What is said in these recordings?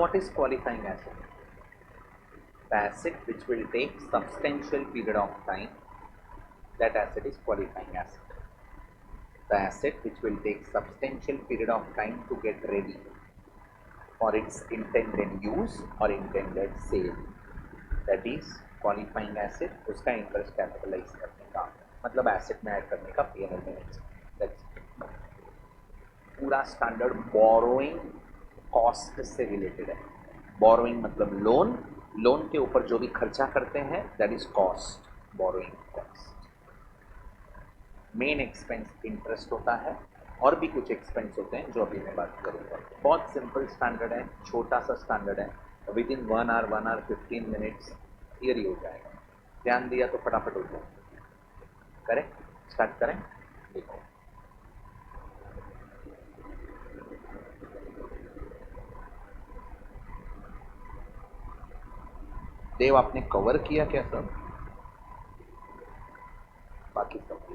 what is qualifying acid? The acid which will take substantial period of time, that acid is qualifying acid. The acid which will take substantial period of time to get ready for its intended use or intended sale, that is qualifying acid. उसका interest capitalise करने का, मतलब acid में add करने का PNL में, पूरा standard borrowing cost से रिलेटेड है। बोरोइंग मतलब लोन, लोन के ऊपर जो भी खर्चा करते हैं that is cost, borrowing cost. Main expense interest होता है, और भी कुछ एक्सपेंस होते हैं जो अभी मैं बात करूँगा। बहुत सिंपल स्टैंडर्ड है, छोटा सा स्टैंडर्ड है, within 1 hour 15 minutes clear ही हो जाएगा। ध्यान दिया तो फटाफट हो जाएगा। करें, स्टार्ट करें। देखो देव, आपने कवर किया क्या सब? बाकी सब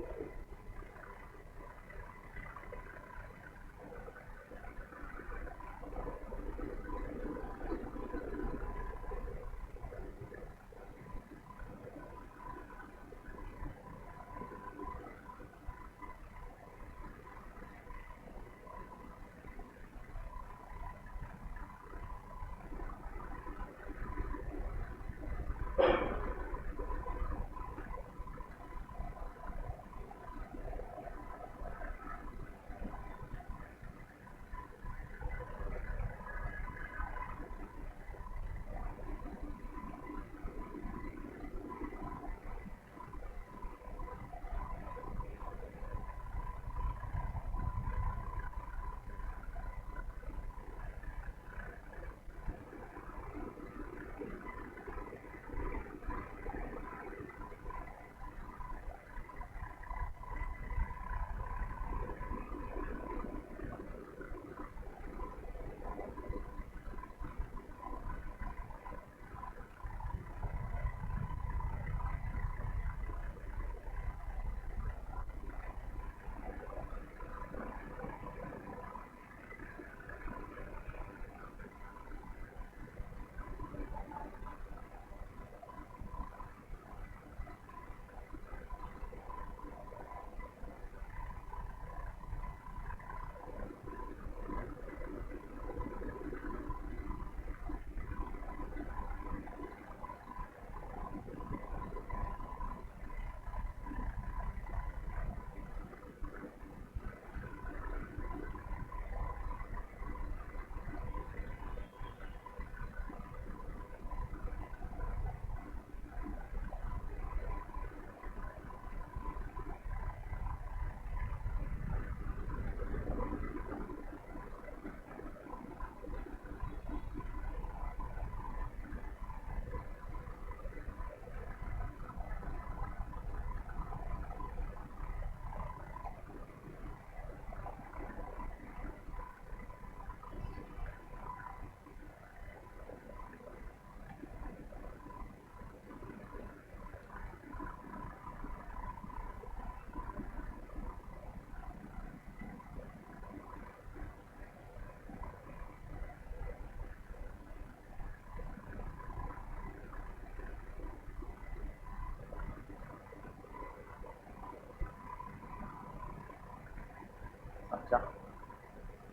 समझा?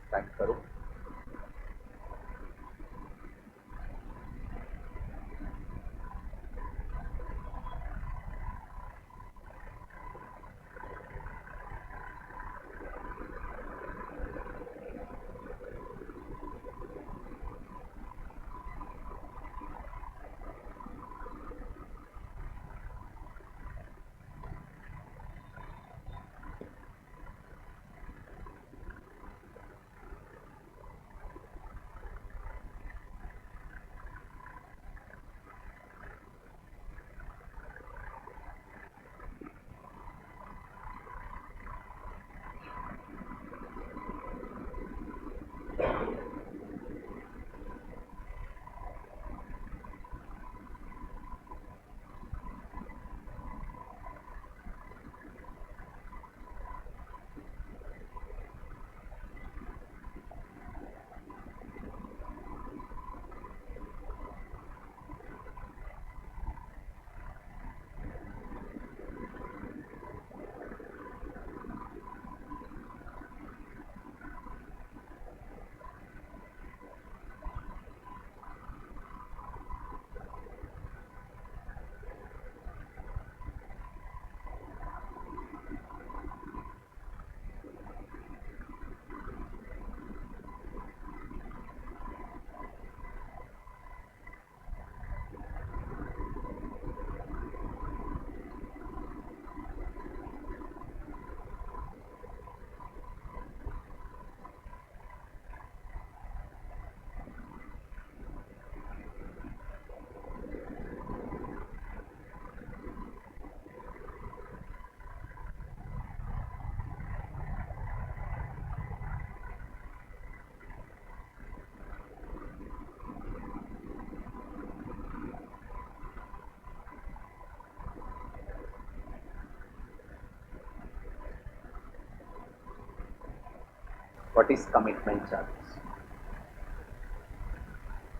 स्टार्ट करो। What is commitment charges?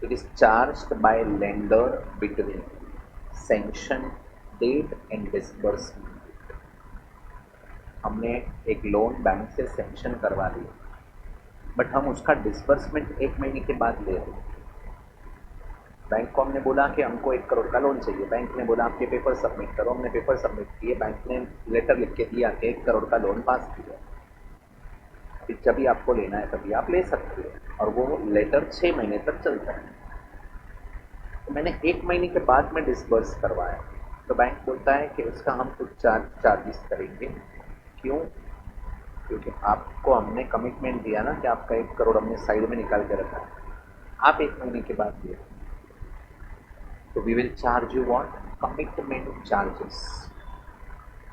It is charged by lender between sanction date and disbursement. हमने एक लोन बैंक से सैंक्शन करवा लिया, बट हम उसका डिस्बर्समेंट 1 महीने के बाद ले रहे हैं। बैंक को हमने बोला कि हमको 1 करोड़ का लोन चाहिए, बैंक ने बोला आपके पेपर सबमिट करो, हमने पेपर सबमिट किए, बैंक ने लेटर लिख के दिया कि 1 करोड़ का लोन पास किया। फिर जब भी आपको लेना है तभी आप ले सकते हो, और वो लेटर 6 महीने तक चलता है। तो मैंने 1 महीने के बाद में डिस्बर्स करवाया, तो बैंक बोलता है कि उसका हम कुछ चार्जेस करेंगे। क्यों? क्योंकि आपको हमने कमिटमेंट दिया ना कि आपका 1 करोड़ हमने साइड में निकाल के रखा है, आप 1 महीने के बाद दिए, तो we will charge you what? Commitment charges.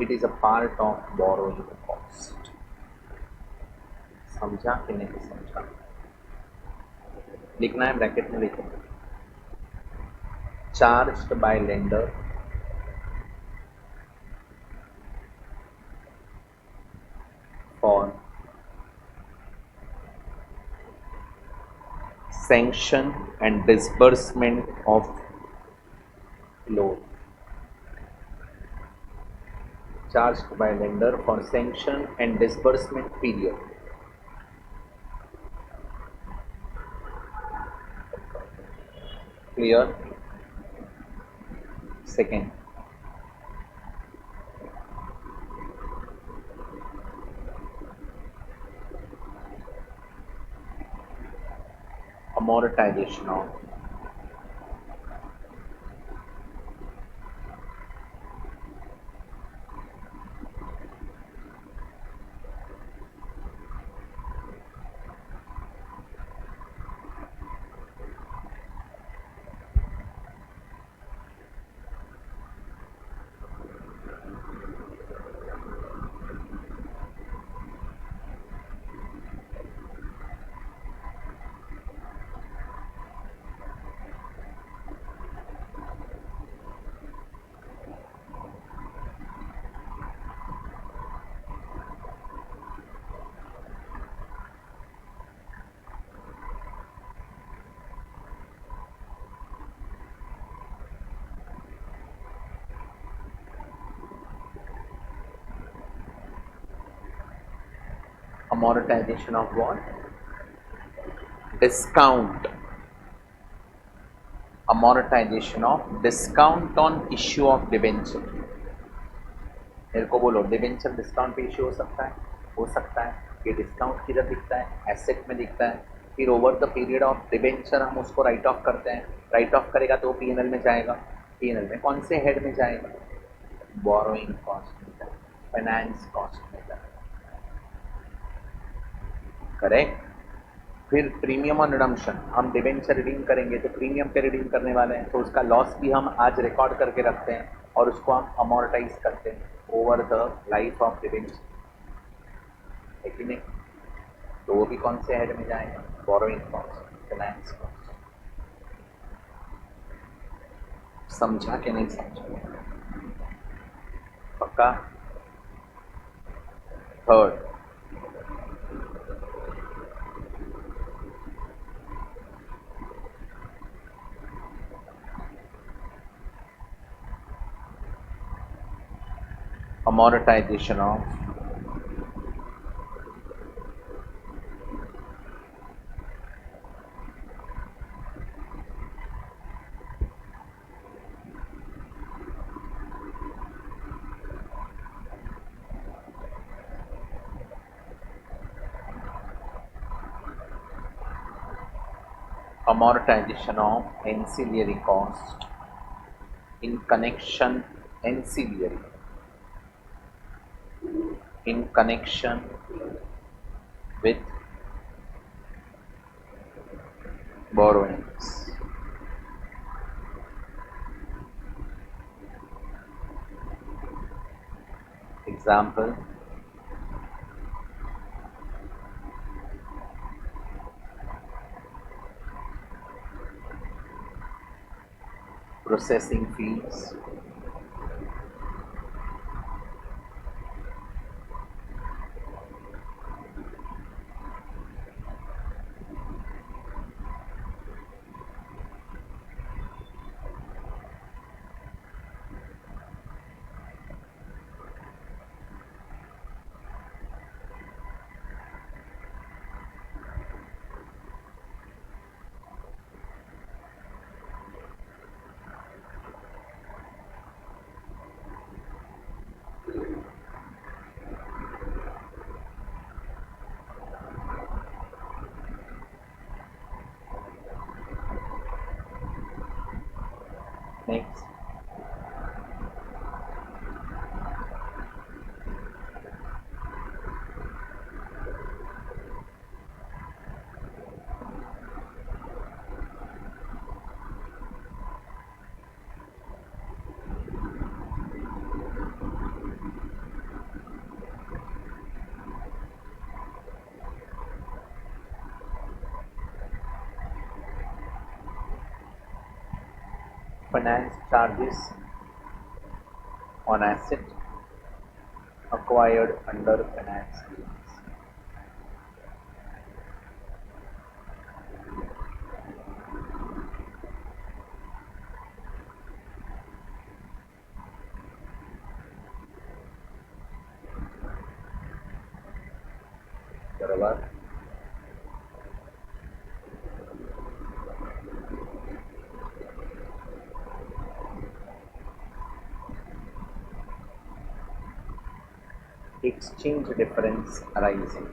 It is a part of borrowing cost. समझा कि नहीं समझा? लिखना है, ब्रैकेट में लिखो, charged by lender for sanction and disbursement of loan. Charged by lender for sanction and disbursement period. Clear? Second, amortization of amortization of what? Discount. Amortization of discount on issue of debenture. मेरे को बोलो, debenture discount पे issue हो सकता है? हो सकता है। ये डिस्काउंट किधर दिखता है? एसेट में दिखता है। फिर over the period of debenture हम उसको राइट ऑफ करते हैं। राइट ऑफ करेगा तो पीएनएल में जाएगा। पीएनएल में कौन से हेड में जाएगा? बोरोइंग कॉस्ट में जाएगा, फाइनेंस कॉस्ट में जाएगा। करेक्ट। फिर प्रीमियम ऑन रिडम्पशन, हम डिबेंचर रिडीम करेंगे तो प्रीमियम पे रिडीम करने वाले हैं, तो उसका लॉस भी हम आज रिकॉर्ड करके रखते हैं और उसको हम अमोर्टाइज करते हैं over the life of debenture, है कि नहीं? तो वो भी कौन से हेड में जाएगा? Borrowing cost, finance cost. समझा कि नहीं समझा? पक्का? Third, amortization of ancillary cost in connection ancillary in connection with borrowings. Example, processing fees, next, finance charges on asset acquired under finance lease. बराबर, exchange difference arising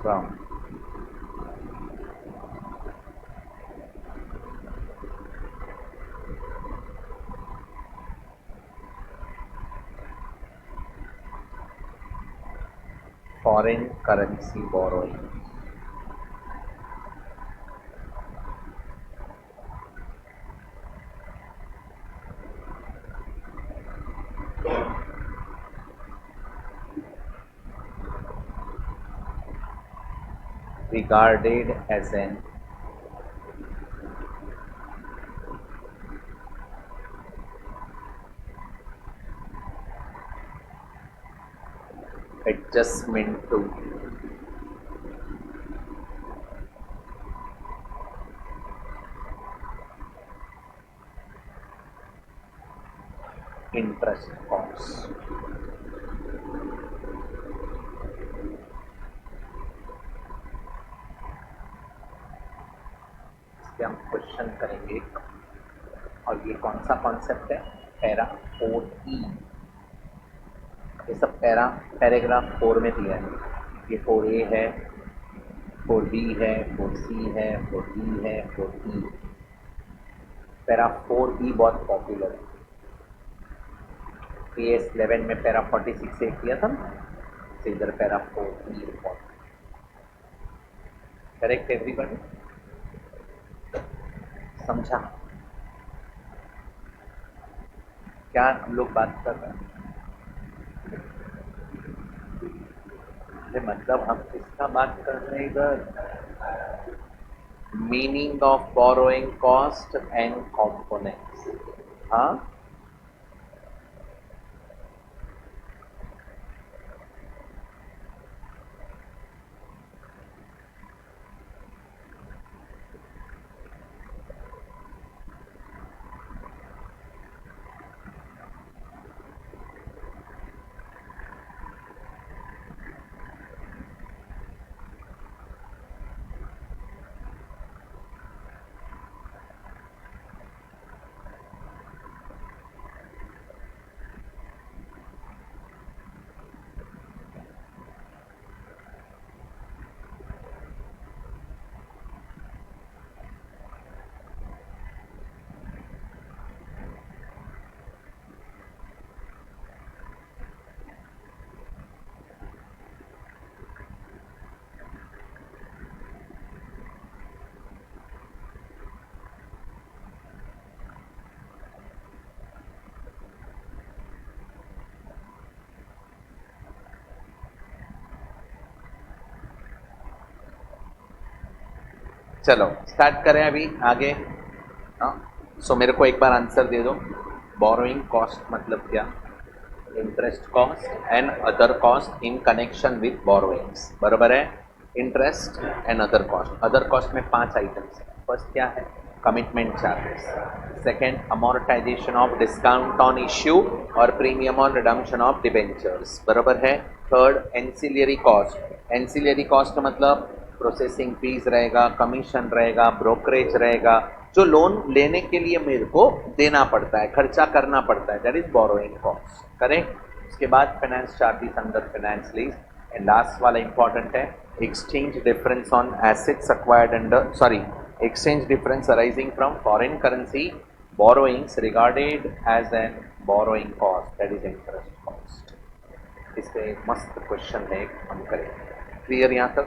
from foreign currency borrowing. Regarded as an adjustment to interest costs. इसके हम question करेंगे और ये कौन सा concept है, para 4E। ये सब पैराग्राफ 4 में दिया है। ये 4A है, 4B है, 4C है, 4D है, 4E। पैरा 4E बहुत पॉपुलर है। PS 11 में पैरा 46 से किया था ना, तो इधर पैरा 4E करेक्ट एवरीबॉडी, समझा क्या हम लोग बात कर रहे हैं? मतलब हम किसका बात कर रहे हैं इधर? Meaning of borrowing cost and components. हाँ, चलो स्टार्ट करें अभी आगे। सो मेरे को एक बार आंसर दे दो। बोरोइंग कॉस्ट मतलब क्या? Interest cost and other cost in connection with borrowings, बराबर है। Interest and other cost. Other cost में 5 आइटम्स है। फर्स्ट क्या है? Commitment charges. Second, amortisation of discount on issue और premium on redemption of debentures, बराबर है। Third, ancillary cost. Ancillary cost मतलब प्रोसेसिंग फीस रहेगा, कमीशन रहेगा, ब्रोकरेज रहेगा, जो लोन लेने के लिए मेरे को देना पड़ता है, खर्चा करना पड़ता है, that is borrowing cost, correct. उसके बाद finance charges under finance lease and last वाला इंपॉर्टेंट है, exchange difference on assets acquired under exchange difference arising from foreign currency borrowings regarded as an borrowing cost, that is interest cost. इस पे एक मस्त question है, हम करेंगे। Clear यहाँ तक?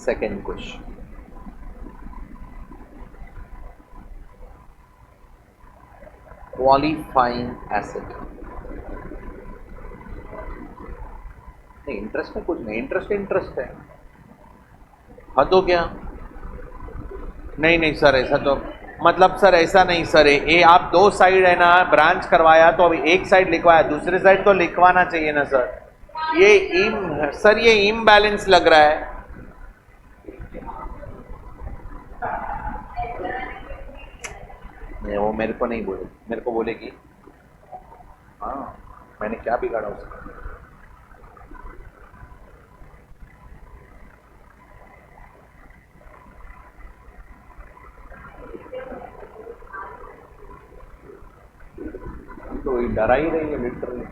Second question, qualifying asset. नहीं, इंटरेस्ट में कुछ नहीं, इंटरेस्ट है। हद हो गया। नहीं नहीं सर, ऐसा तो मतलब सर ऐसा नहीं सर, ये आप दो साइड है ना ब्रांच करवाया, तो अभी एक साइड लिखवाया, दूसरी साइड तो लिखवाना चाहिए ना सर। ये इम्बैलेंस लग रहा है। नहीं, वो मेरे को नहीं बोले, मेरे को बोलेगी। हाँ, मैंने क्या बिगाड़ा उसका? तो डरा ही रही है लिटरली।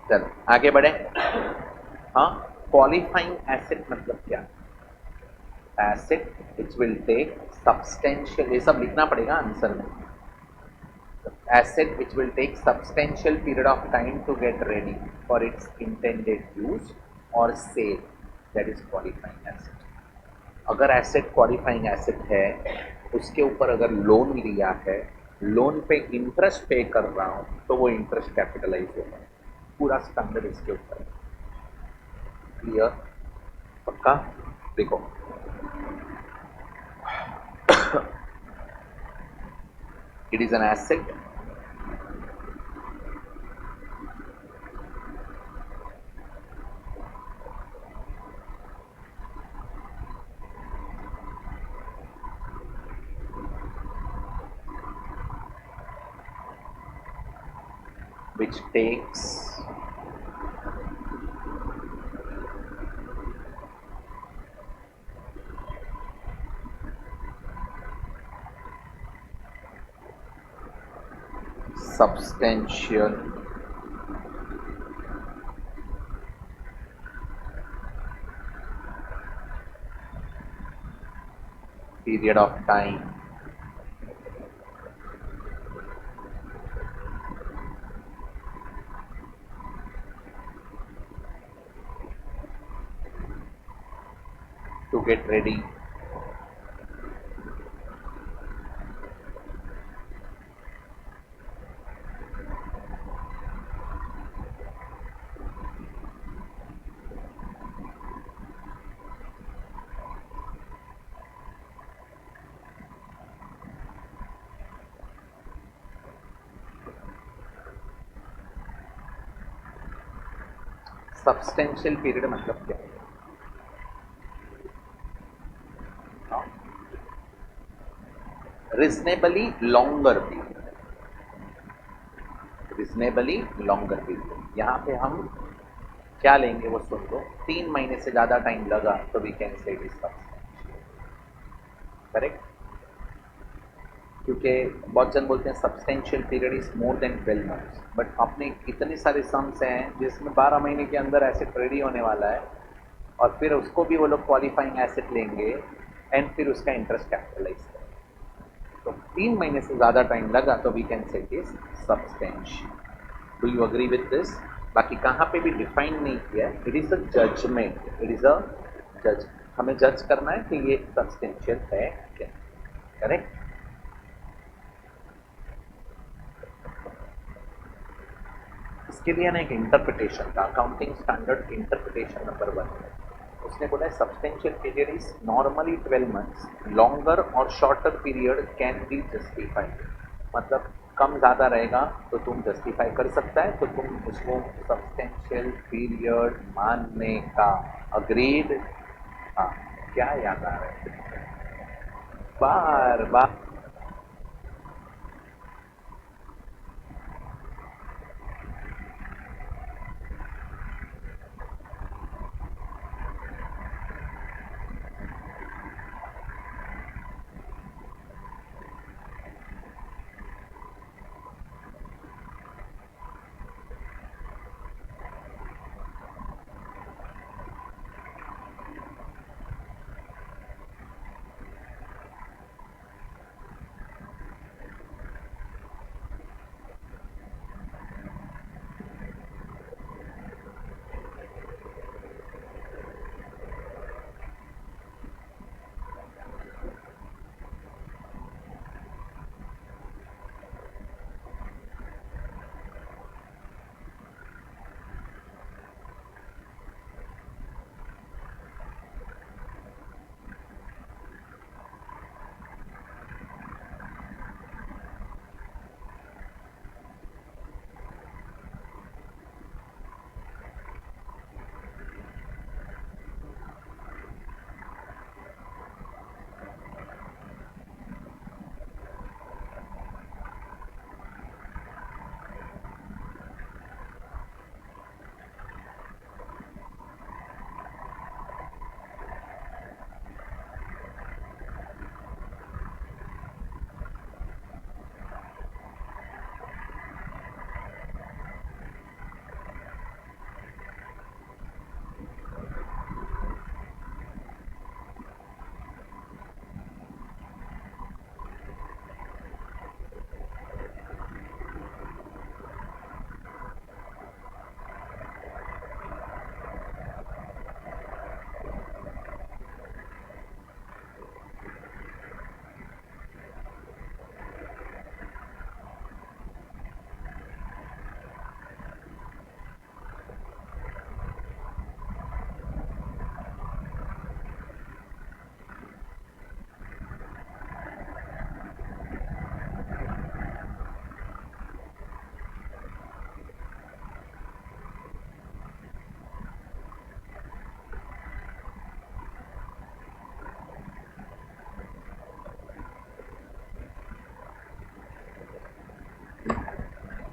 चलो आगे बढ़े। हाँ, क्वालिफाइंग एसेट मतलब क्या? Asset which will take substantial, ये सब लिखना पड़ेगा आंसर में। Asset which will take substantial period of time to get ready for its intended use or sale, that is qualifying asset. अगर एसेट क्वालिफाइंग एसेट है, उसके ऊपर अगर लोन लिया है, लोन पे इंटरेस्ट पे कर रहा हूँ, तो वो इंटरेस्ट कैपिटलाइज होगा। पूरा स्टैंडर्ड इसके ऊपर है। क्लियर? पक्का? देखो it is an asset which takes substantial period of time to get ready substantial period मतलब क्या है? Reasonably longer period, reasonably longer period. यहाँ पे हम क्या लेंगे वो सुन लो। 3 महीने से ज़्यादा टाइम लगा तो we can say it is substantial. Correct? क्योंकि बहुत जन बोलते हैं substantial period is more than 12 months, but अपने इतने सारे सम्स हैं जिसमें 12 महीने के अंदर एसेट रेडी होने वाला है, और फिर उसको भी वो लोग क्वालिफाइंग एसेट लेंगे एंड फिर उसका इंटरेस्ट कैपिटलाइज करेंगे। तो 3 महीने से ज़्यादा टाइम लगा तो we can say it is substantial. Do you agree with this? बाकी कहाँ पे भी डिफाइन नहीं किया, it is a judgement, it is a जज, हमें जज करना है कि ये सब्सटेंशियल है क्या। करेक्ट? इसके लिए ना एक इंटरप्रिटेशन का, अकाउंटिंग स्टैंडर्ड इंटरप्रिटेशन नंबर 1 है। उसने बोला है substantial period is normally 12 months, longer और shorter period can be justified. मतलब कम ज़्यादा रहेगा तो तुम जस्टिफाई कर सकता है, तो तुम उसको सब्सटेंशियल पीरियड मानने का अग्रीड। हाँ, क्या याद आ रहा है? बार बार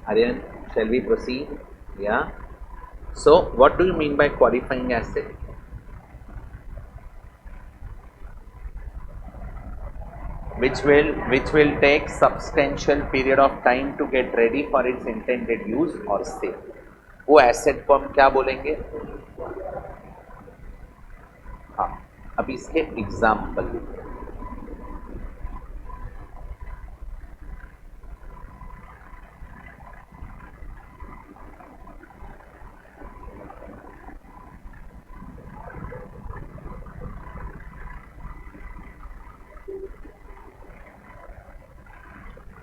Aryan, shall we proceed? Yeah. So, what do you mean by qualifying asset? Which will take substantial period of time to get ready for its intended use or sale. वो asset को हम क्या बोलेंगे? हाँ, अब इसके एग्जाम्पल लिखते हैं.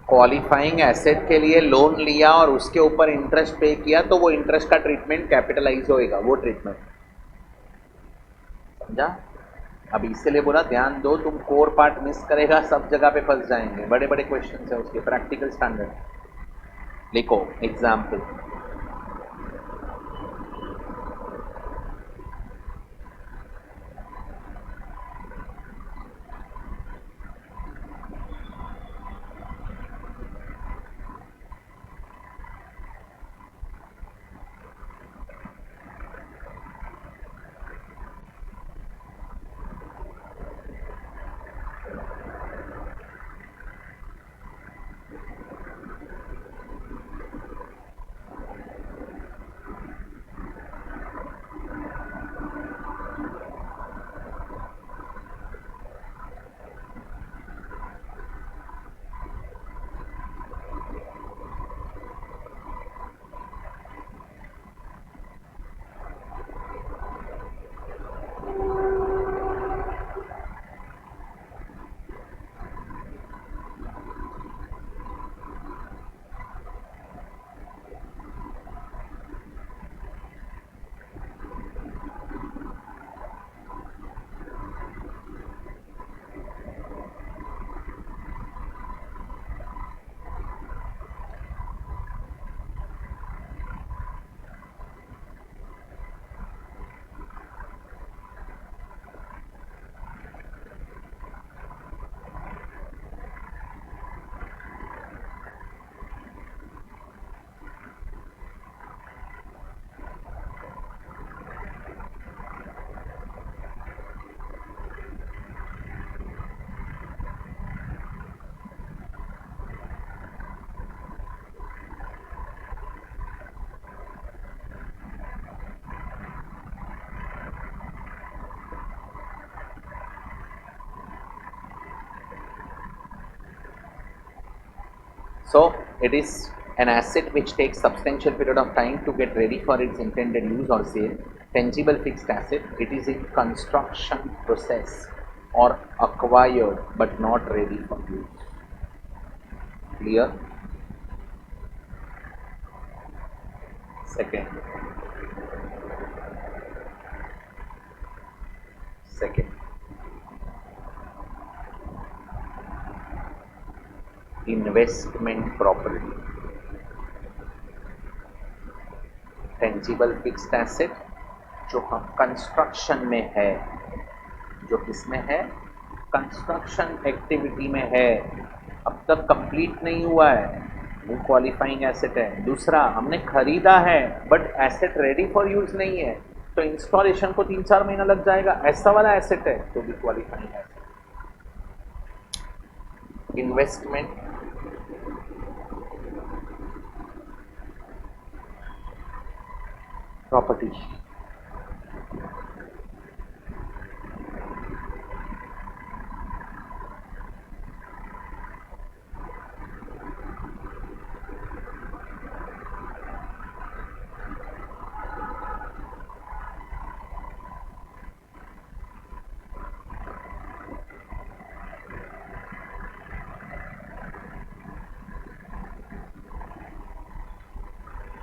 क्वालिफाइंग एसेट के लिए लोन लिया और उसके ऊपर इंटरेस्ट पे किया तो वो इंटरेस्ट का ट्रीटमेंट कैपिटलाइज होएगा, वो ट्रीटमेंट समझा. अब इसीलिए बोला ध्यान दो, तुम कोर पार्ट मिस करेगा सब जगह पे फंस जाएंगे. बड़े बड़े क्वेश्चन है उसके, प्रैक्टिकल स्टैंडर्ड. लिखो example. So it is an asset which takes substantial period of time to get ready for its intended use or sale. Tangible fixed asset, it is in construction process or acquired but not ready for use. Clear? Second. Investment property. Tangible fixed asset जो हम construction में है, जो किसमें है? Construction activity में है, अब तक कंप्लीट नहीं हुआ है, वो क्वालिफाइंग एसेट है. दूसरा, हमने खरीदा है but asset ready for use नहीं है, तो इंस्टॉलेशन को 3-4 महीना लग जाएगा, ऐसा वाला एसेट है तो भी qualifying asset. Investment property.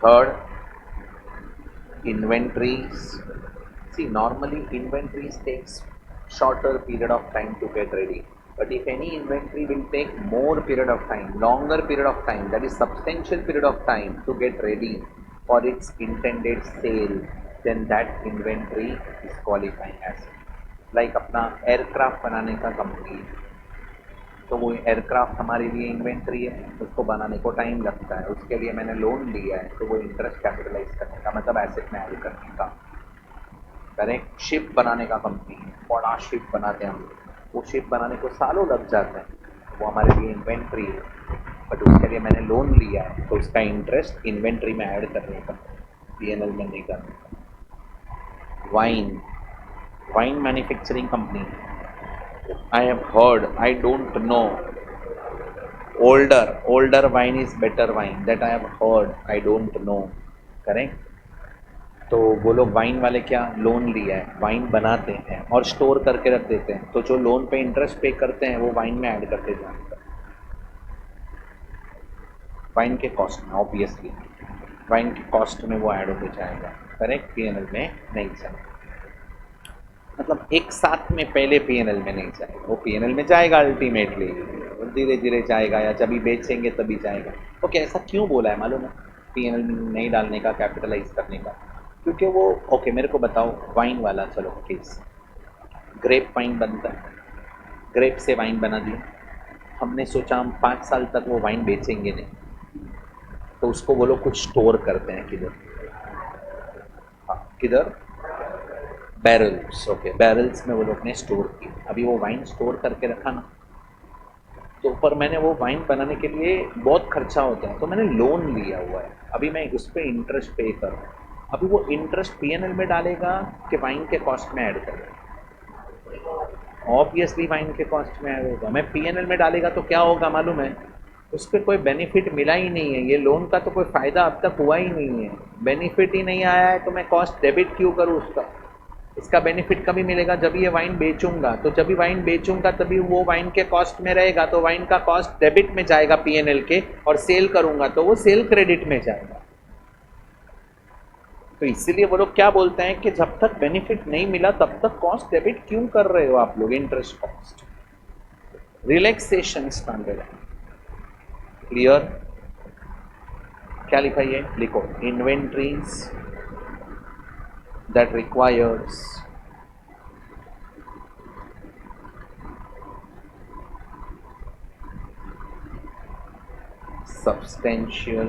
Third, inventories. See, normally inventories takes shorter period of time to get ready, but if any inventory will take more period of time, longer period of time, that is substantial period of time to get ready for its intended sale, then that inventory is qualifying asset. Like अपना aircraft बनाने का company, तो वो aircraft हमारे लिए inventory है, उसको बनाने को टाइम लगता है, उसके लिए मैंने लोन लिया है, तो वो इंटरेस्ट कैपिटलाइज करने का मतलब एसेट में ऐड करने का। करेक्ट। शिप बनाने का कंपनी है, बड़ा शिप बनाते हैं हम लोग, वो शिप बनाने को सालों लग जाते हैं, वो हमारे लिए इन्वेंट्री है, बट उसके लिए मैंने लोन लिया है, तो उसका इंटरेस्ट इन्वेंट्री में ऐड करने का, पीएनएल में नहीं करने का। Wine, wine manufacturing company, I have heard, I don't know, older wine is better wine, that I have heard, I don't know, correct. तो वो लोग वाइन वाले क्या, लोन लिया है, वाइन बनाते हैं और स्टोर करके रख देते हैं, तो जो लोन पे इंटरेस्ट पे करते हैं वो वाइन में ऐड करते जाएंगे, वाइन के कॉस्ट में, ऑब्वियसली वाइन के कॉस्ट में वो ऐड होते जाएगा, करेक्ट, पीएनएल में नहीं जाएगा, मतलब एक साथ में पहले पीएनएल में नहीं जाएगा, वो पीएनएल में जाएगा अल्टीमेटली, धीरे धीरे जाएगा, या जब भी बेचेंगे तभी जाएगा। ओके, ऐसा क्यों बोला है मालूम है, पीएनएल में नहीं डालने का, कैपिटलाइज करने का, क्योंकि वो, ओके मेरे को बताओ, वाइन वाला, चलो केस, ग्रेप वाइन बनता है, ग्रेप से वाइन बना दिया, हमने सोचा हम 5 साल तक वो वाइन बेचेंगे नहीं, तो उसको वो लोग कुछ स्टोर करते हैं, किधर, हाँ किधर, बैरल्स, ओके, बैरल्स में वो लोग ने स्टोर किया, अभी वो वाइन स्टोर करके रखा ना, तो पर मैंने वो वाइन बनाने के लिए बहुत खर्चा होता है, तो मैंने लोन लिया हुआ है, अभी मैं उस पर इंटरेस्ट पे कर रहा हूँ, अभी वो इंटरेस्ट पीएनएल में डालेगा कि वाइन के कॉस्ट में ऐड करेगा, ऑब्वियसली वाइन के कॉस्ट में ऐड होगा, मैं पीएनएल में डालेगा तो क्या होगा मालूम है, उस पर कोई बेनिफिट मिला ही नहीं है, ये लोन का तो कोई फ़ायदा अब तक हुआ ही नहीं है, बेनिफिट ही नहीं आया है, तो मैं कॉस्ट डेबिट क्यों करूँ उसका, इसका बेनिफिट कभी मिलेगा जब ये वाइन बेचूंगा, तो जब भी वाइन बेचूंगा तभी वो वाइन के कॉस्ट में रहेगा, तो वाइन का कॉस्ट डेबिट में जाएगा पीएनएल के, और सेल करूंगा तो वो सेल क्रेडिट में जाएगा। तो इसीलिए वो लोग क्या बोलते हैं कि जब तक बेनिफिट नहीं मिला तब तक कॉस्ट डेबिट क्यों कर रहे हो आप लोग, interest cost, relaxation standard. Clear? क्या लिखा है, लिखो, inventories that requires substantial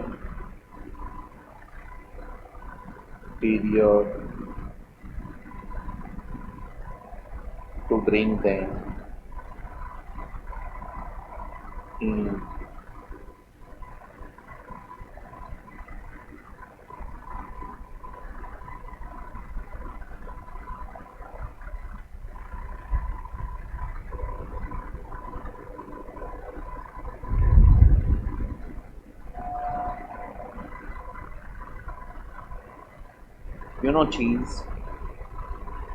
period to bring them in you know चीज़,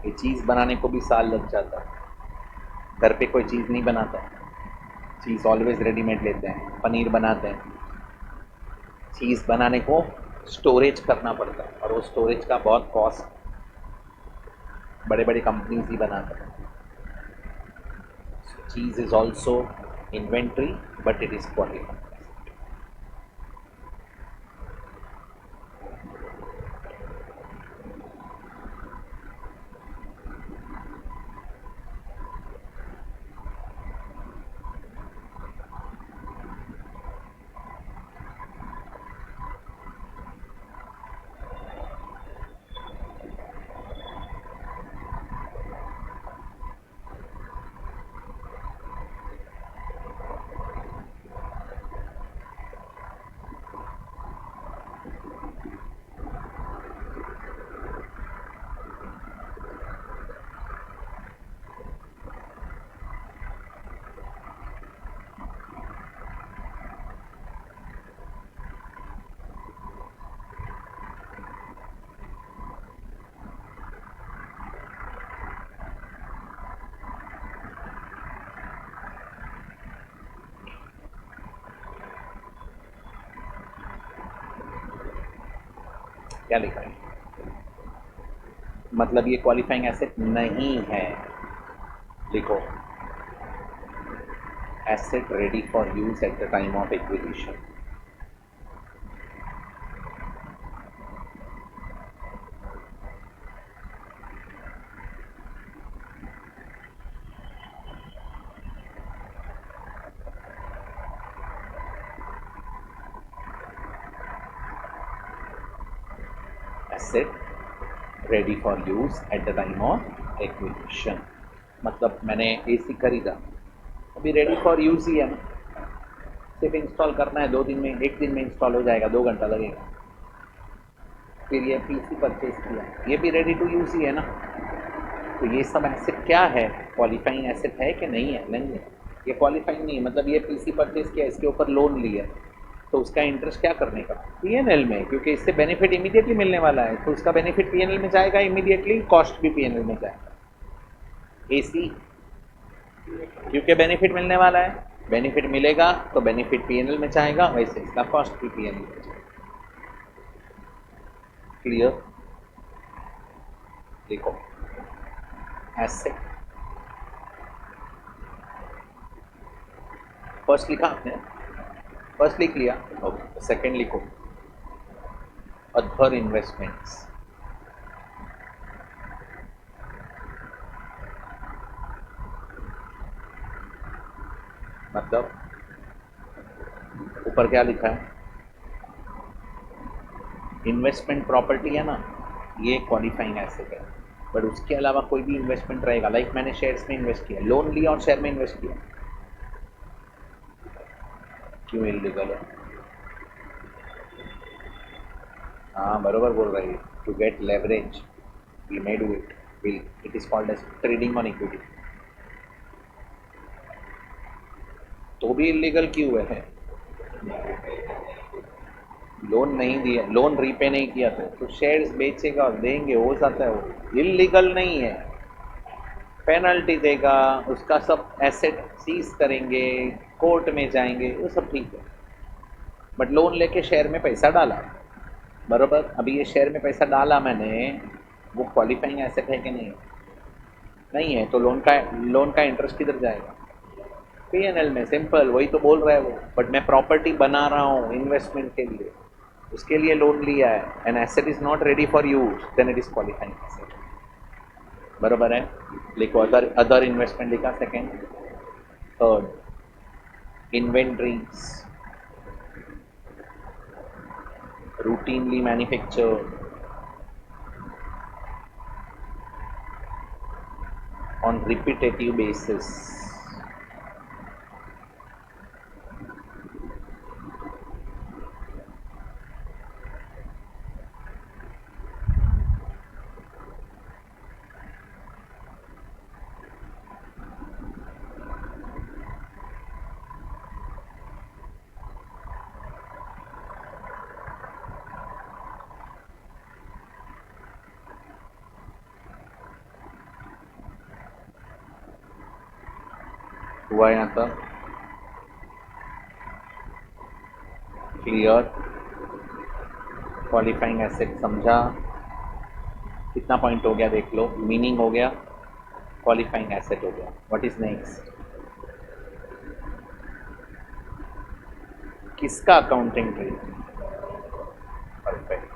ये चीज़ बनाने को भी साल लग जाता है, घर पे कोई चीज़ नहीं बनाता, चीज़ ऑलवेज रेडीमेड लेते हैं, पनीर बनाते हैं, चीज़ बनाने को स्टोरेज करना पड़ता है, और वो स्टोरेज का बहुत कॉस्ट, बड़े बड़े कंपनीज ही बनाते हैं, चीज़ is also inventory but it is quality. क्या लिखा है, मतलब ये क्वालिफाइंग एसेट नहीं है, लिखो, asset ready for use at the time of acquisition. Asset ready for use at the time of acquisition. मतलब मैंने एसी खरीदा, अभी रेडी फॉर यूज ही है ना, सिर्फ इंस्टॉल करना है, 2 दिन में, 1 दिन में इंस्टॉल हो जाएगा, 2 घंटा लगेगा। फिर ये पीसी परचेज किया, ये भी रेडी टू यूज ही है ना। तो ये सब एसेट क्या है, क्वालिफाइंग एसेट है कि नहीं है? नहीं है, ये क्वालिफाइंग नहीं है। मतलब ये पीसी परचेज किया, इसके ऊपर लोन लिया, तो उसका इंटरेस्ट क्या करने का? पीएनएल में, क्योंकि इससे बेनिफिट इमीडिएटली मिलने वाला है, तो उसका बेनिफिट पीएनएल में जाएगा इमीडिएटली, कॉस्ट भी पीएनएल में जाएगा। एसी क्योंकि बेनिफिट मिलने वाला है, बेनिफिट मिलेगा तो बेनिफिट पीएनएल में जाएगा, वैसे इसका कॉस्ट भी पीएनएल में जाएगा। क्लियर? देखो, एसेट फर्स्ट लिखा आपने, फर्स्ट लिख लिया, ओके। सेकंड लिखो, अदर इन्वेस्टमेंट्स। मतलब ऊपर क्या लिखा है? इन्वेस्टमेंट प्रॉपर्टी है ना, ये क्वालिफाइंग एसेट है। बट उसके अलावा कोई भी इन्वेस्टमेंट रहेगा, लाइक मैंने शेयर्स में इन्वेस्ट किया, लोन लिया और शेयर में इन्वेस्ट किया, क्यों इलीगल है? हाँ बरोबर बोल रही है, to get leverage we may do it, will it is called as trading on equity. तो भी इलीगल क्यों है? लोन नहीं दिया, लोन रीपे नहीं किया तो शेयर्स बेचेगा और देंगे, हो जाता है, वो इलीगल नहीं है। पेनल्टी देगा, उसका सब एसेट सीज करेंगे, कोर्ट में जाएंगे, वो सब ठीक है। बट लोन लेके शेयर में पैसा डाला, बरोबर, अभी ये शेयर में पैसा डाला मैंने, वो क्वालिफाइंग एसेट है कि नहीं? नहीं है, तो लोन का इंटरेस्ट किधर जाएगा? पीएनएल में, सिंपल, वही तो बोल रहा है वो। बट मैं प्रॉपर्टी बना रहा हूँ इन्वेस्टमेंट के लिए, उसके लिए लोन लिया है, and asset is not ready for use, then it is qualifying asset. बरोबर है? लिखो, अदर इन्वेस्टमेंट लिखा second. Third, inventories routinely manufactured on repetitive basis. हुआ यहाँ तक क्लियर? क्वालिफाइंग एसेट समझा? कितना पॉइंट हो गया देख लो, मीनिंग हो गया, क्वालिफाइंग एसेट हो गया। What is next? किसका accounting treatment? Perfect.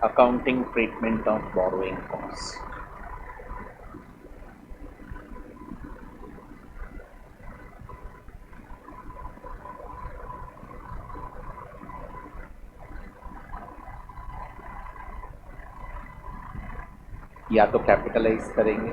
Accounting treatment of borrowing cost. या तो कैपिटलाइज करेंगे,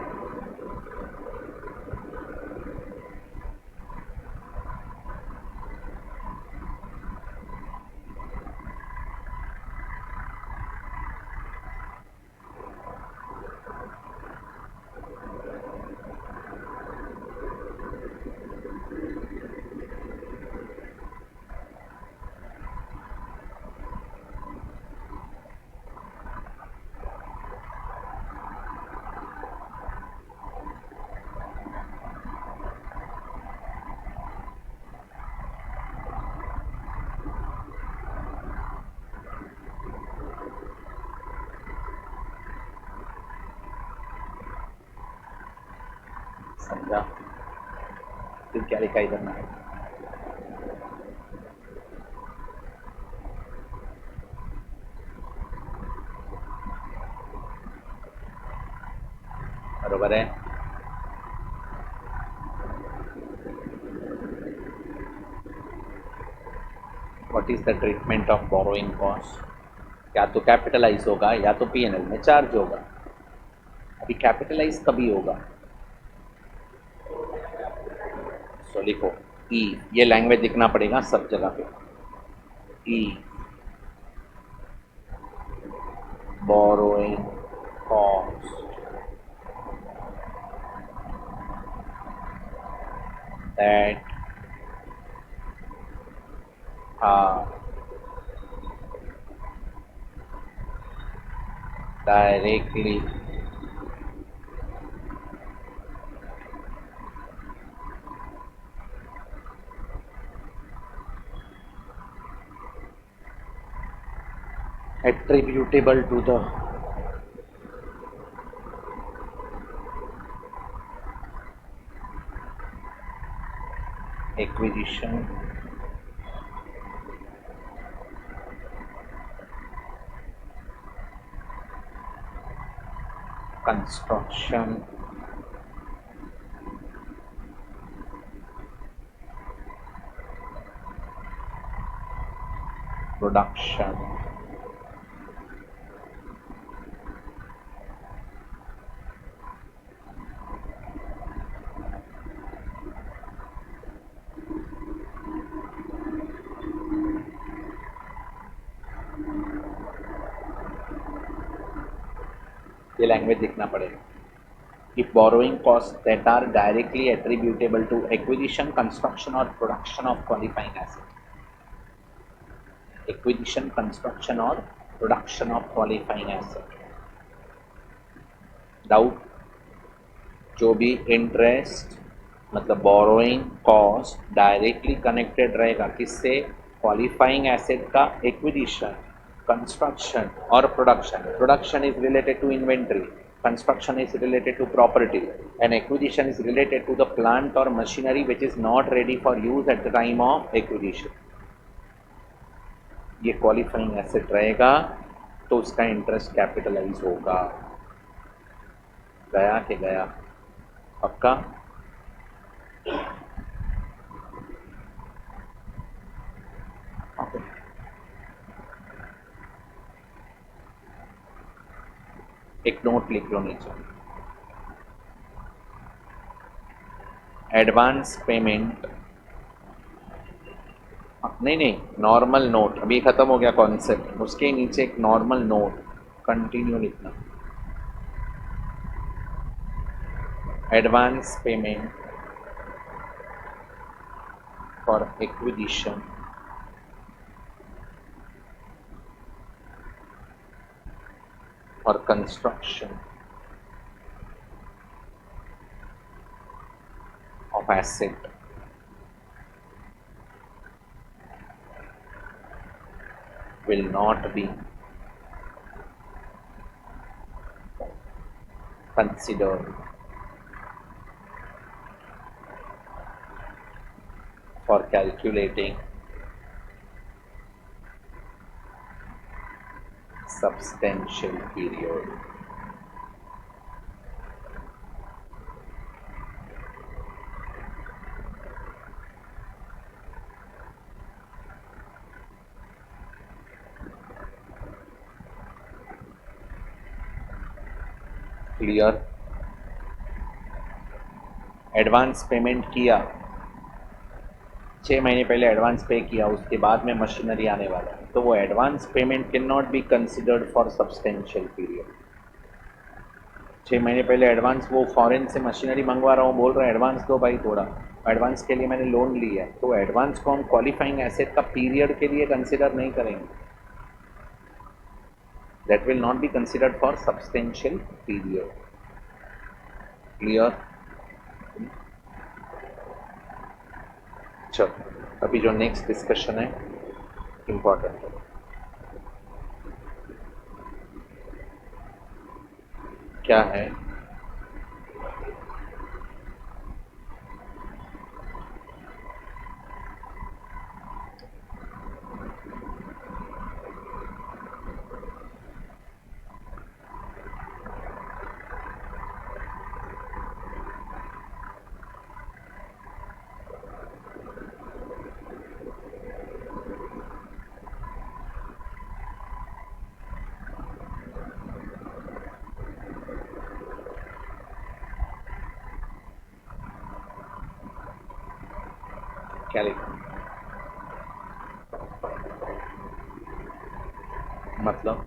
समझा? फिर क्या लिखा इधर में? बरोबर है। What is the treatment of borrowing cost? या तो कैपिटलाइज होगा या तो पीएनएल में चार्ज होगा। अभी कैपिटलाइज कभी होगा? सो लिखो ई, ये लैंग्वेज दिखना पड़ेगा सब जगह पे। ई borrowing cost that are directly attributable to the acquisition, construction, production, ये लैंग्वेज दिखना पड़ेगा। If borrowing costs that are directly attributable to acquisition, construction or production of qualifying asset. Acquisition, construction or production of qualifying asset. Doubt? जो भी interest मतलब borrowing cost directly connected रहेगा किससे? Qualifying asset का acquisition, construction और production. Production is related to inventory, construction is related to property, and acquisition is related to the plant or machinery which is not ready for use at the time of acquisition. ये qualifying asset रहेगा तो उसका interest capitalise होगा। गया कि गया? पक्का? Okay, एक नोट लिख लो नीचे। एडवांस पेमेंट, नहीं, नॉर्मल नोट, अभी ख़त्म हो गया कॉन्सेप्ट, उसके नीचे एक नॉर्मल नोट कंटिन्यू लिखना। Advance payment for acquisition or construction of asset will not be considered for calculating substantial period. Clear? Advance payment किया, 6 महीने पहले एडवांस पे किया, उसके बाद में मशीनरी आने वाला है, तो वो advance payment can not be considered for substantial period. 6 महीने पहले एडवांस, वो फॉरेन से मशीनरी मंगवा रहा हूँ, बोल रहा है एडवांस दो भाई थोड़ा, एडवांस के लिए मैंने लोन लिया है, तो एडवांस को हम क्वालिफाइंग एसेट का पीरियड के लिए कंसिडर नहीं करेंगे। That will not be considered for substantial period. Clear? चलो अभी जो नेक्स्ट डिस्कशन है इम्पॉर्टेंट है। क्या है? क्या लिखा? मतलब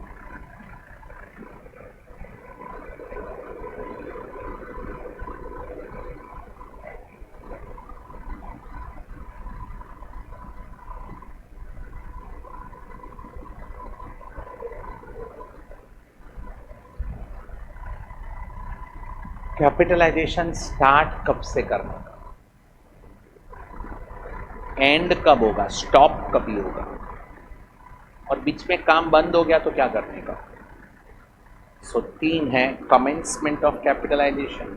कैपिटलाइजेशन स्टार्ट कब से करना का, एंड कब होगा, स्टॉप कभी होगा, और बीच में काम बंद हो गया तो क्या करने का। सो 3 है, commencement of capitalization,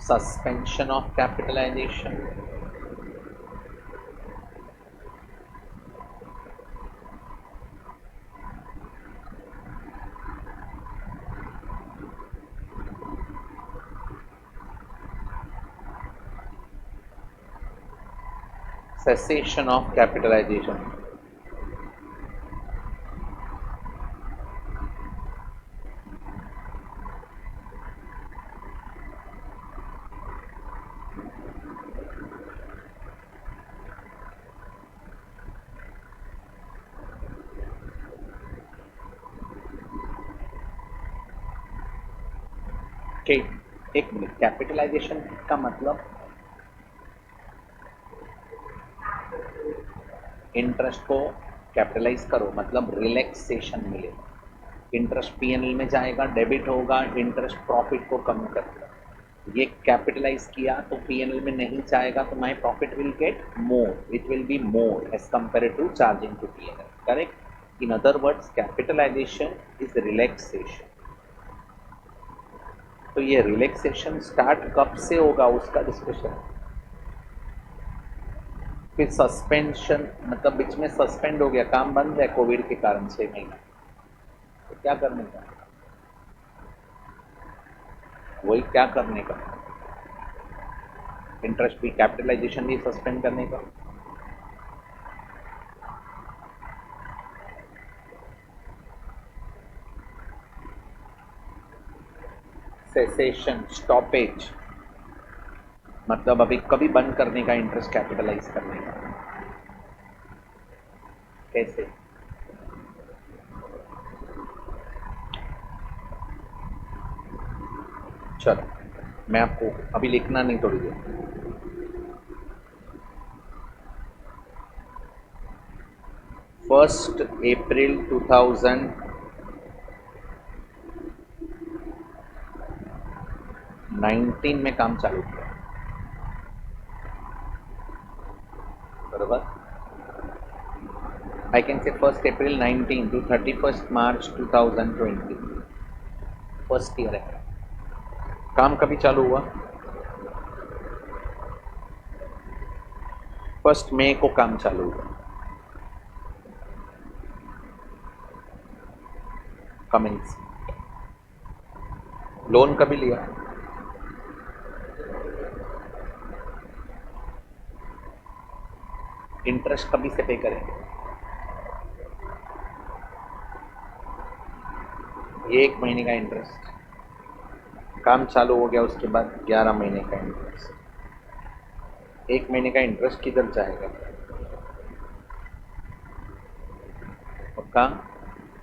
suspension of capitalization, cessation of capitalization, के एक मिनट, कैपिटलाइजेशन का मतलब इंटरेस्ट को कैपिटलाइज करो, मतलब रिलैक्सेशन मिले, इंटरेस्ट पीएनएल में जाएगा, डेबिट होगा, इंटरेस्ट प्रॉफिट को कम करेगा। ये कैपिटलाइज किया तो पीएनएल में नहीं जाएगा, तो my profit will get more, it will be more as compare to charging to PNL, correct. In other words capitalization is relaxation. तो ये रिलैक्सेशन स्टार्ट कब से होगा उसका डिस्कशन। फिर सस्पेंशन मतलब बीच में सस्पेंड हो गया, काम बंद है कोविड के कारण 6 महीना, तो क्या करने का, वही क्या करने का, इंटरेस्ट भी कैपिटलाइजेशन भी सस्पेंड करने का। सेसेशन स्टॉपेज मतलब अभी कभी बंद करने का, इंटरेस्ट कैपिटलाइज करने का। कैसे? चलो मैं आपको अभी लिखना नहीं, थोड़ी देर। फर्स्ट अप्रैल 2019 में काम चालू किया, बराबर। आई can say 1 April 19 to 31 March 2020, first year है। काम कभी चालू हुआ? 1 मई को काम चालू हुआ। कमिंस। लोन कभी लिया? इंटरेस्ट कभी से पे करेंगे? ये 1 महीने का इंटरेस्ट, काम चालू हो गया उसके बाद 11 महीने का इंटरेस्ट। 1 महीने का इंटरेस्ट किधर जाएगा? पक्का?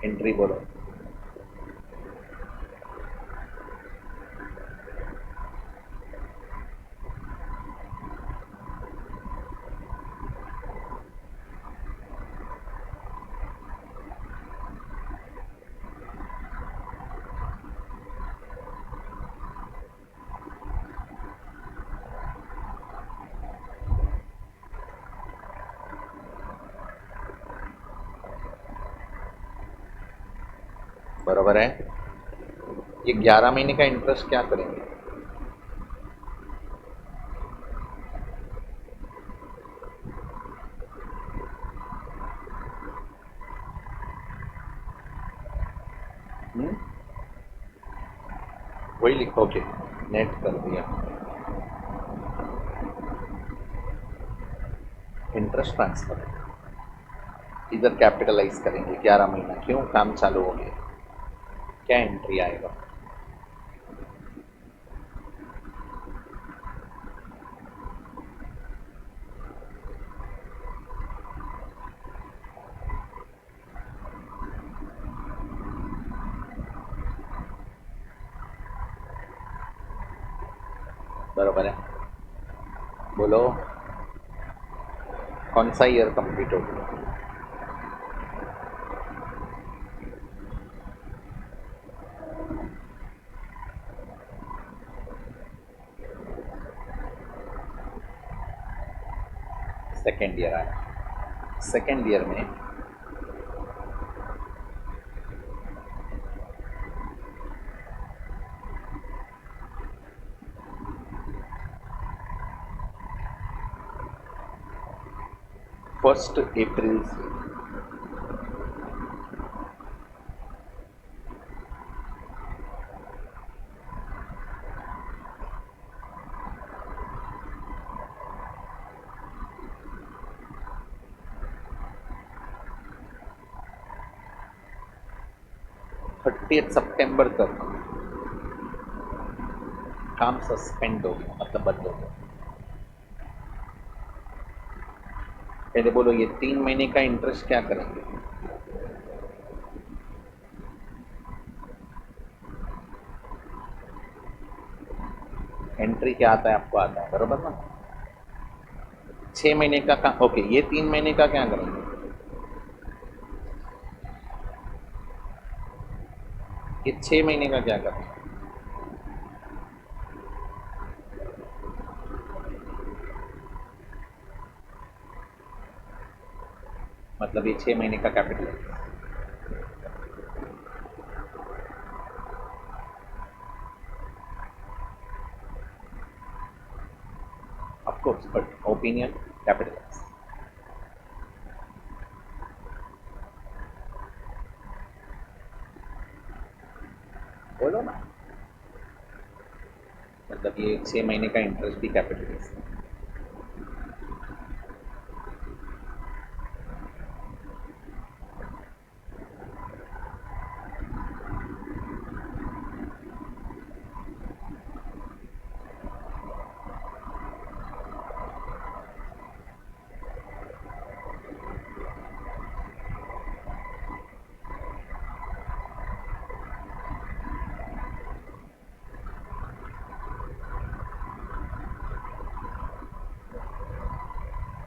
एंट्री बोलो। बराबर है। ये 11 महीने का इंटरेस्ट क्या करेंगे? वही लिखोगे, नेट कर दिया। इंटरेस्ट ट्रांसफर इधर कैपिटलाइज करेंगे 11 महीना, क्यों? काम चालू हो गया। क्या एंट्री आएगा? बरोबर है, बोलो कौन सा ईयर कंप्लीट हो गया? सेकेंड ईयर आया। सेकेंड ईयर में फर्स्ट अप्रैल से 30 सितंबर तक काम सस्पेंड हो गया, मतलब बंद हो गया। पहले बोलो ये 3 महीने का इंटरेस्ट क्या करेंगे? एंट्री क्या आता है आपको आता है, बरोबर ना? 6 महीने का ओके, ये 3 महीने का क्या करेंगे? ये 6 महीने का क्या करेंगे? मतलब ये 6 महीने का कैपिटल है। Of course, but opinion capital. बोलो ना, मतलब ये 6 महीने का इंटरेस्ट भी कैपिटल।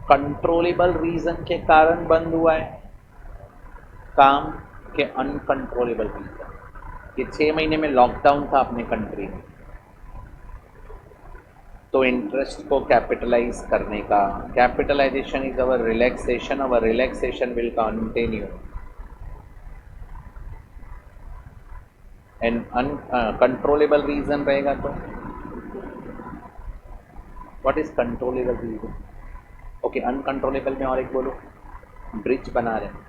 कंट्रोलेबल रीजन के कारण बंद हुआ है काम, के अनकंट्रोलेबल रीजन? ये 6 महीने में लॉकडाउन था अपने कंट्री में, तो इंटरेस्ट को कैपिटलाइज करने का, capitalization is our relaxation will continue and uncontrollable reason रहेगा तो what is controllable reason? Okay, uncontrollable में और एक बोलो, ब्रिज बना रहे हैं,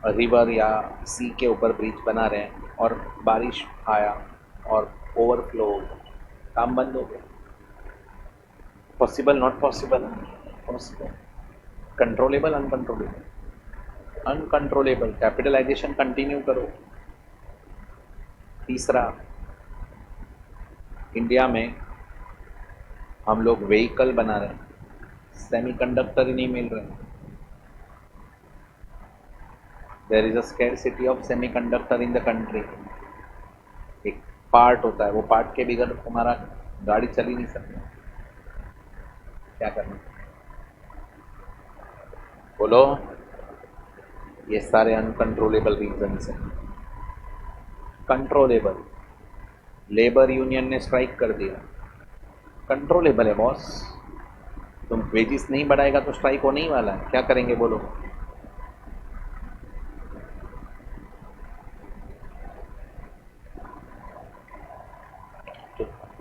रिवर या सी के ऊपर ब्रिज बना रहे हैं और बारिश आया और ओवरफ्लो हो गया, काम बंद हो गया। Possible, not possible? Possible. Controllable, uncontrollable? Uncontrollable, capitalization continue करो। तीसरा, इंडिया में हम लोग व्हीकल बना रहे हैं, सेमीकंडक्टर ही नहीं मिल रहे। There is a scarcity of semiconductor in the country. एक पार्ट होता है, वो पार्ट के बगैर तुम्हारा गाड़ी चल ही नहीं सकती। क्या करना? बोलो। ये सारे अनकंट्रोलेबल रीजंस हैं। कंट्रोलेबल, लेबर यूनियन ने स्ट्राइक कर दिया, कंट्रोलेबल है बॉस। तुम वेजिस नहीं बढ़ाएगा तो स्ट्राइक होने ही वाला है, क्या करेंगे बोलो?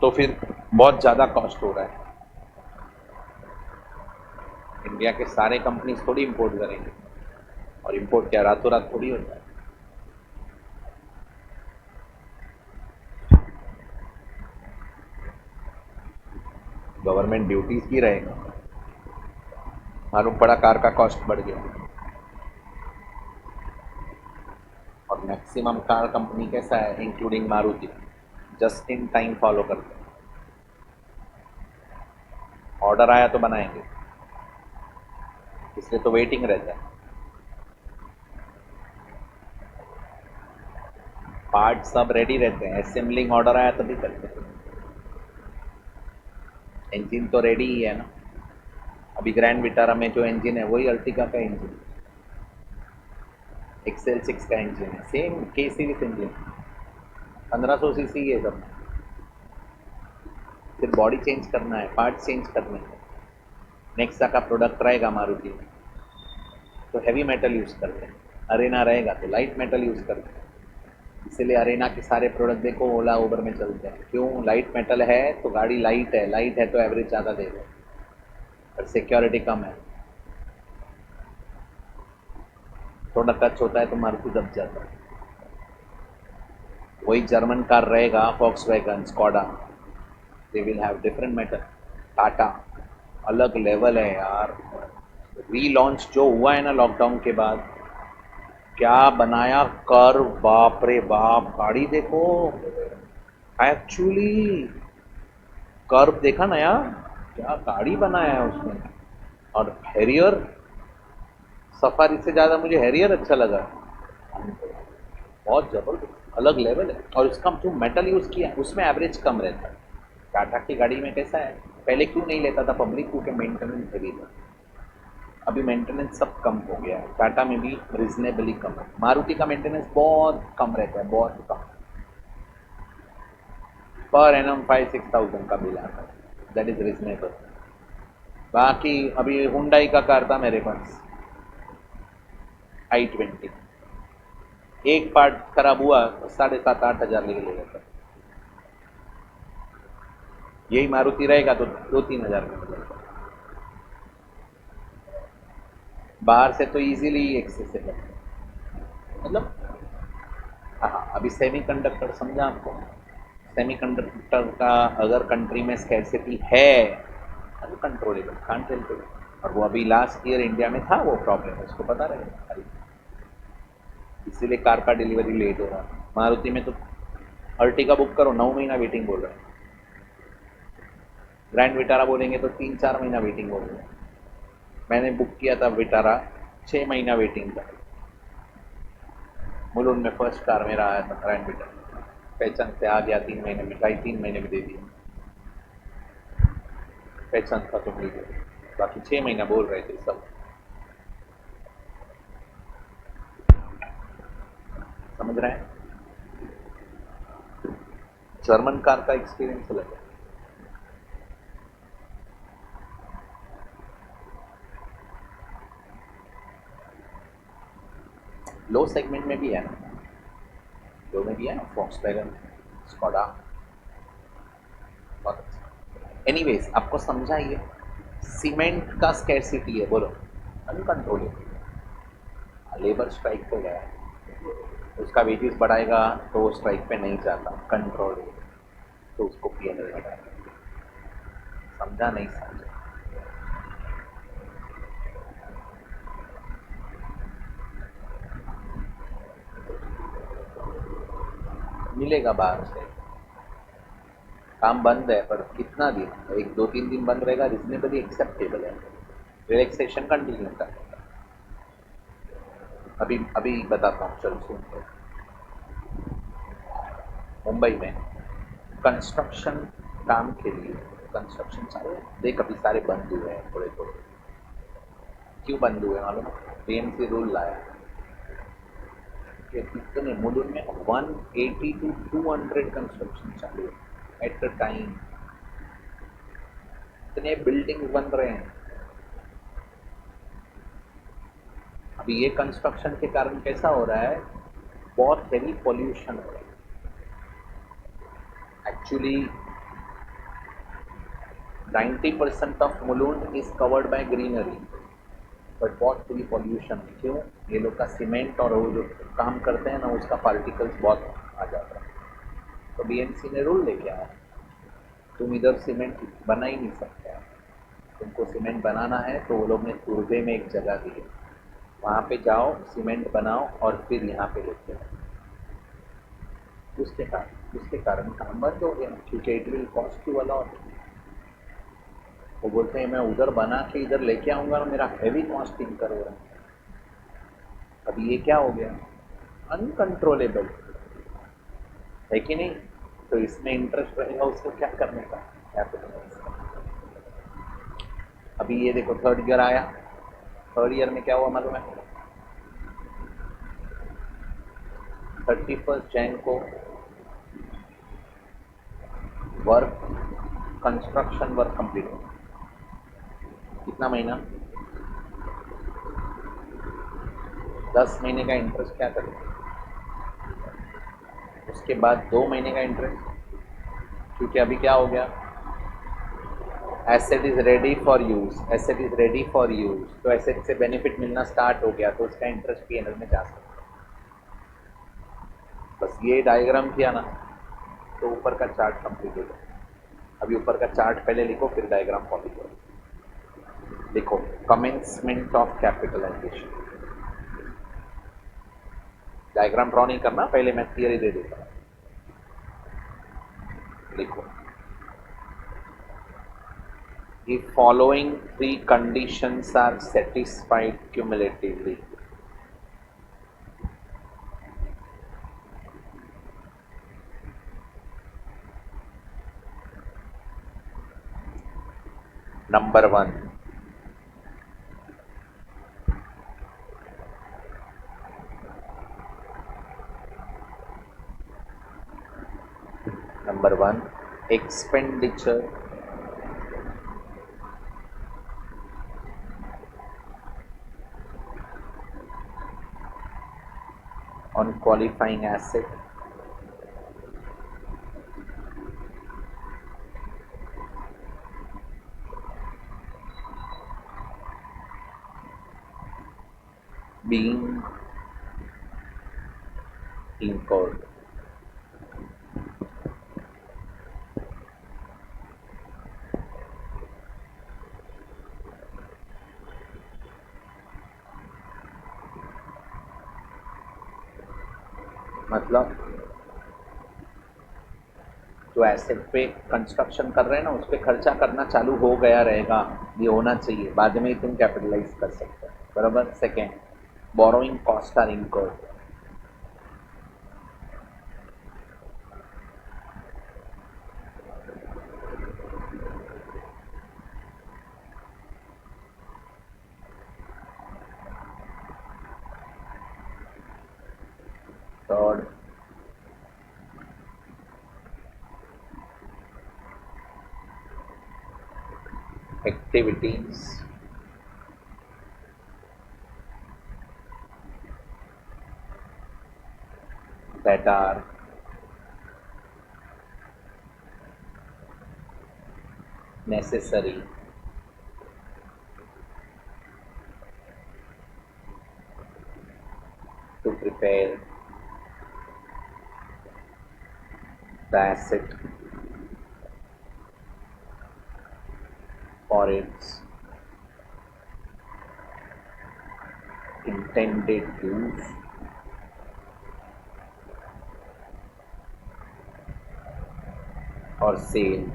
तो फिर बहुत ज़्यादा कॉस्ट हो रहा है। इंडिया के सारे कंपनीज थोड़ी इंपोर्ट करेंगे, और इंपोर्ट क्या रातों रात थोड़ी होता है। गवर्नमेंट ड्यूटीज भी रहेगा, मालूम पड़ा कार का कॉस्ट बढ़ गया। और मैक्सिमम कार कंपनी कैसा है, including Maruti, just in time follow करते हैं। ऑर्डर आया तो बनाएंगे, इसलिए तो वेटिंग रहता है। पार्ट सब रेडी रहते हैं, असेंबलिंग ऑर्डर आया तभी करते हैं। इंजन तो रेडी ही है ना। अभी ग्रैंड विटारा में जो इंजन है वही अर्टिगा का इंजन, XL6 का इंजन है, सेम के सीरीज इंजन, 1500 सीसी है सब। फिर बॉडी चेंज करना है, पार्ट चेंज करने हैं। नेक्सा का प्रोडक्ट रहेगा मारुति में तो हैवी मेटल यूज़ करते हैं, अरेना रहेगा तो लाइट मेटल यूज़ करते हैं। इसीलिए अरेना के सारे प्रोडक्ट देखो ओला उबर में चलते हैं, क्यों? लाइट मेटल है तो गाड़ी लाइट है, लाइट है तो एवरेज ज़्यादा देगा और सिक्योरिटी कम है। थोड़ा टच होता है तो मारुति दब जाता है। वही जर्मन कार रहेगा, Volkswagen, Skoda, they will have different metal. Tata अलग लेवल है यार। रीलॉन्च जो हुआ है ना लॉकडाउन के बाद, क्या बनाया कर, बाप रे बाप, गाड़ी देखो एक्चुअली, कर्व देखा ना यार, क्या गाड़ी बनाया है उसने। और हैरियर, सफारी से ज़्यादा मुझे हैरियर अच्छा लगा, बहुत ज़बरदस्त अलग लेवल है। और इसका जो मेटल यूज़ किया है उसमें एवरेज कम रहता है। टाटा की गाड़ी में कैसा है, पहले क्यों नहीं लेता था पब्लिक, क्योंकि मेंटेनेंस हेवी था। अभी मेंटेनेंस सब कम हो गया है, टाटा में भी रिजनेबली कम है। मारुति का मेंटेनेंस बहुत कम रहता है, बहुत कम, पर एनम 5-6 थाउजेंड का बिल आता है, दैट इज रिजनेबल। बाकी अभी हुंडई का कार था मेरे पास, i20, एक पार्ट खराब हुआ 7,500-8,000 लेके ले जाता। यही मारुति रहेगा तो 2-3 हज़ार में मिल जाएगा। बाहर से तो इजीली एक्सेसिबल, मतलब हाँ। अभी सेमीकंडक्टर समझा आपको, सेमीकंडक्टर का अगर कंट्री में स्कैरसिटी है अनकंट्रोलेबल, कांट टेल। और वो अभी लास्ट ईयर इंडिया में था वो प्रॉब्लम, उसको पता रहेगा, इसीलिए कार का डिलीवरी लेट हो रहा है। मारुति में तो अर्टिगा बुक करो 9 महीना वेटिंग बोल रहे हैं, ग्रैंड विटारा बोलेंगे तो 3-4 महीना वेटिंग बोल रहे हैं। मैंने बुक किया था विटारा, 6 महीना वेटिंग था। मुलुंड में फर्स्ट कार मेरा आया था ग्रैंड विटारा, पहचान से आ गया 3 महीने में, 2.5-3 महीने में दे दिया, पहचान था तो मिल गया। बाकी 6 महीना बोल रहे थे सब, समझ रहे हैं। जर्मन कार का एक्सपीरियंस अलग है। लो सेगमेंट में भी है ना, लो में भी है ना, वॉक्सवैगन, स्कॉडा, बहुत अच्छा। एनीवेज आपको समझाइए, सीमेंट का स्कैरसिटी है, बोलो अनकंट्रोलेबल। लेबर स्ट्राइक पे गया है, उसका वेजेस बढ़ाएगा तो वो स्ट्राइक पे नहीं जाता, कंट्रोल तो उसको पीए नहीं बढ़ाएगा। समझा नहीं समझा? मिलेगा बाहर से, काम बंद है पर कितना दिन, 1-2-3 दिन बंद रहेगा, रिजनेबली एक्सेप्टेबल है, रिलैक्सेशन कंटिन्यू करेगा। अभी अभी बताता हूँ, चल सुन। मुंबई में कंस्ट्रक्शन काम के लिए, कंस्ट्रक्शन चालू है, देख अभी सारे बंद हुए हैं थोड़े थोड़े। क्यों बंद हुए मालूम? BMC रूल लाया कि कितने मुलुंड में 180-200 कंस्ट्रक्शन चालू है एट द टाइम, इतने बिल्डिंग बन रहे हैं। अभी ये कंस्ट्रक्शन के कारण कैसा हो रहा है, बहुत हेवी पॉल्यूशन हो रहा है। Actually 90% of Mulund is covered by greenery, but बहुत हेवी पॉल्यूशन। क्यों? ये लोग का सीमेंट और वो जो काम करते हैं ना उसका पार्टिकल्स बहुत आ जाता है। तो BMC ने रूल लेके आया, तुम इधर सीमेंट बना ही नहीं सकते, तुमको सीमेंट बनाना है तो वो लोग ने तुर्बे में एक जगह दी है, वहाँ पे जाओ, सीमेंट बनाओ और फिर यहाँ पे लेके आओ। उसके कारण काम बंद हो गया, क्योंकि it will cost you a lot. वो बोलते हैं मैं उधर बना के इधर लेके आऊँगा और मेरा हैवी कॉस्ट इनकर हो रहा है। अभी ये क्या हो गया, अनकंट्रोलेबल है कि नहीं? तो इसमें इंटरेस्ट रहेगा उसको क्या करने का, कैपिटलाइज का। अभी ये देखो थर्ड ईयर आया, थर्ड ईयर में क्या हुआ मालूम है? 31 जैन को वर्क, कंस्ट्रक्शन वर्क कंप्लीट हो। कितना महीना? 10 महीने का इंटरेस्ट क्या करेगा? उसके बाद 2 महीने का इंटरेस्ट, क्योंकि अभी क्या हो गया, asset is ready for use, asset is ready for use, तो एसेट से बेनिफिट मिलना स्टार्ट हो गया, तो उसका इंटरेस्ट पीएनएल में जा सकता है। बस ये डायग्राम किया ना तो ऊपर का चार्ट कंप्लीट हो गया। अभी ऊपर का चार्ट पहले लिखो, फिर डायग्राम फॉलो करो। लिखो commencement of capitalization. Diagram draw नहीं करना, पहले मैं थियरी दे देता हूँ। लिखो, if following three conditions are satisfied cumulatively, number 1, expenditure on qualifying asset being incurred. मतलब जो एसेट पे कंस्ट्रक्शन कर रहे हैं ना, उस पर खर्चा करना चालू हो गया रहेगा, ये होना चाहिए, बाद में ही तुम कैपिटलाइज कर सकते हो, बराबर। Second, borrowing cost are incurred. Third, activities that are necessary to prepare the asset for its intended use or sale,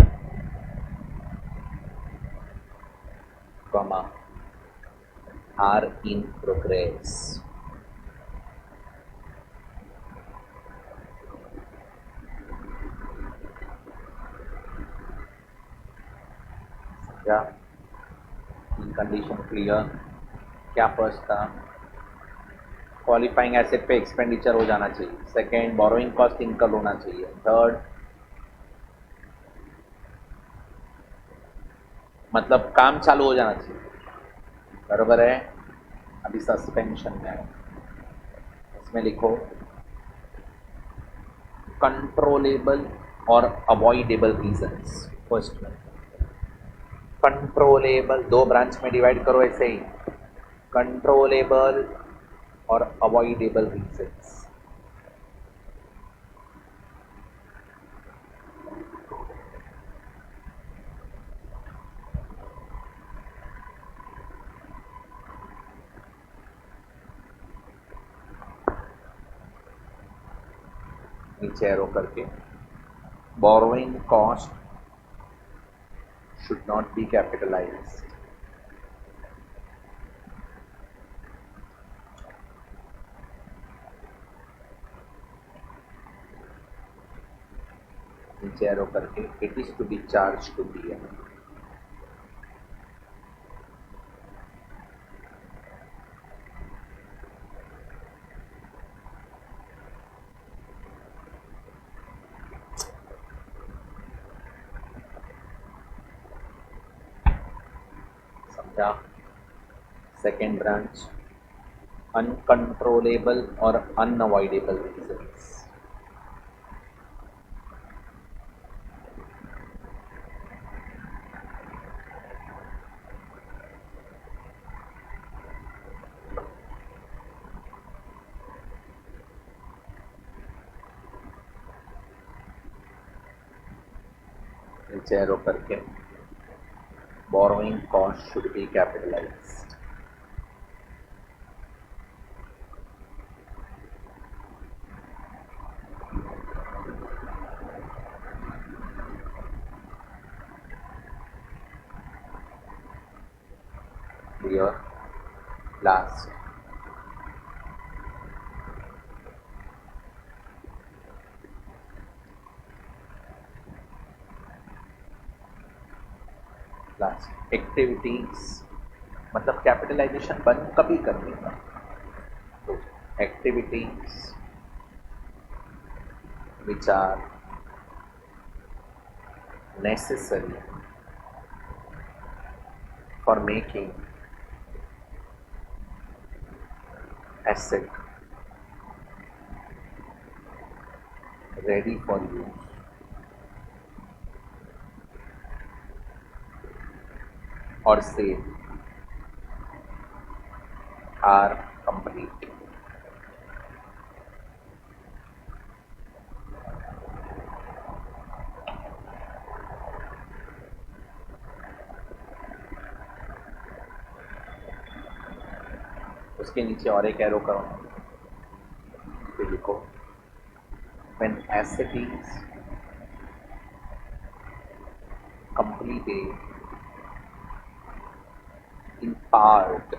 comma, are in progress. क्या कंडीशन क्लियर? क्या फर्स्ट था, क्वालिफाइंग एसेट पे एक्सपेंडिचर हो जाना चाहिए। सेकेंड, बोरोइंग कॉस्ट इनकम होना चाहिए। Third, मतलब काम चालू हो जाना चाहिए, बराबर है। अभी सस्पेंशन में है, इसमें लिखो कंट्रोलेबल और अवॉइडेबल रीजंस। फर्स्ट में कंट्रोलेबल, दो ब्रांच में डिवाइड करो ऐसे ही, कंट्रोलेबल और अवॉइडेबल रीजंस। नीचे एरो करके, borrowing cost should not be capitalized, नीचे एरो करके, it is to be charge to be an. समझा? सेकेंड ब्रांच, अनकंट्रोलेबल और अनअवॉइडेबल रीजंस। नीचे एरो करके, borrowing cost should be capitalized, clear? Last, activities, मतलब capitalization बंद कभी करने का, तो activities which are necessary for making asset ready for use or sale are complete. उसके नीचे और एक एरो करो, फिर लिखो when asset is completed in part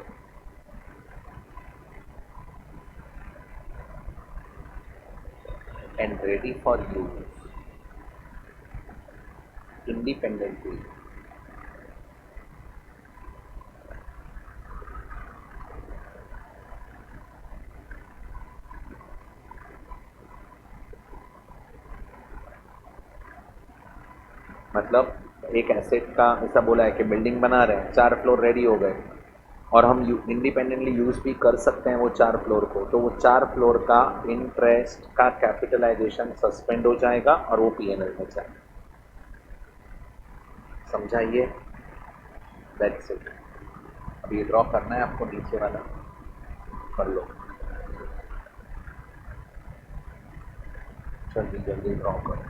and ready for use independently मतलब एक एसेट का ऐसा बोला है कि बिल्डिंग बना रहे हैं, 4 फ्लोर रेडी हो गए और हम इंडिपेंडेंटली यूज़ भी कर सकते हैं वो 4 फ्लोर को, तो वो 4 फ्लोर का इंटरेस्ट का कैपिटलाइजेशन सस्पेंड हो जाएगा और वो पीएनएल में जाएगा। समझाइए? That's it. अब ये ड्रॉ करना है आपको, नीचे वाला कर लो, जल्दी जल्दी ड्रॉ करो।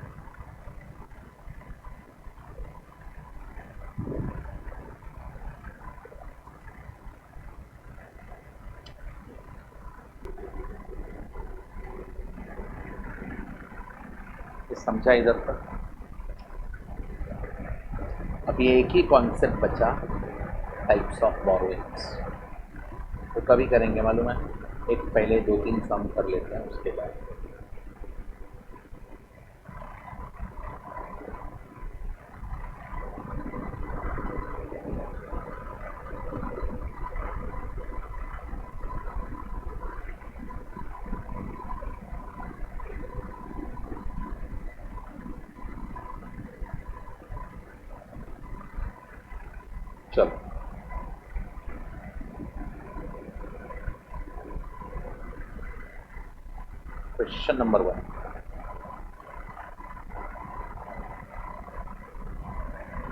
समझा इधर तक? अब ये एक ही कॉन्सेप्ट बचा, टाइप्स ऑफ बोरोइंग्स। तो कभी करेंगे मालूम है, एक पहले 2-3 सम कर लेते हैं, उसके बाद चलो। Question number 1,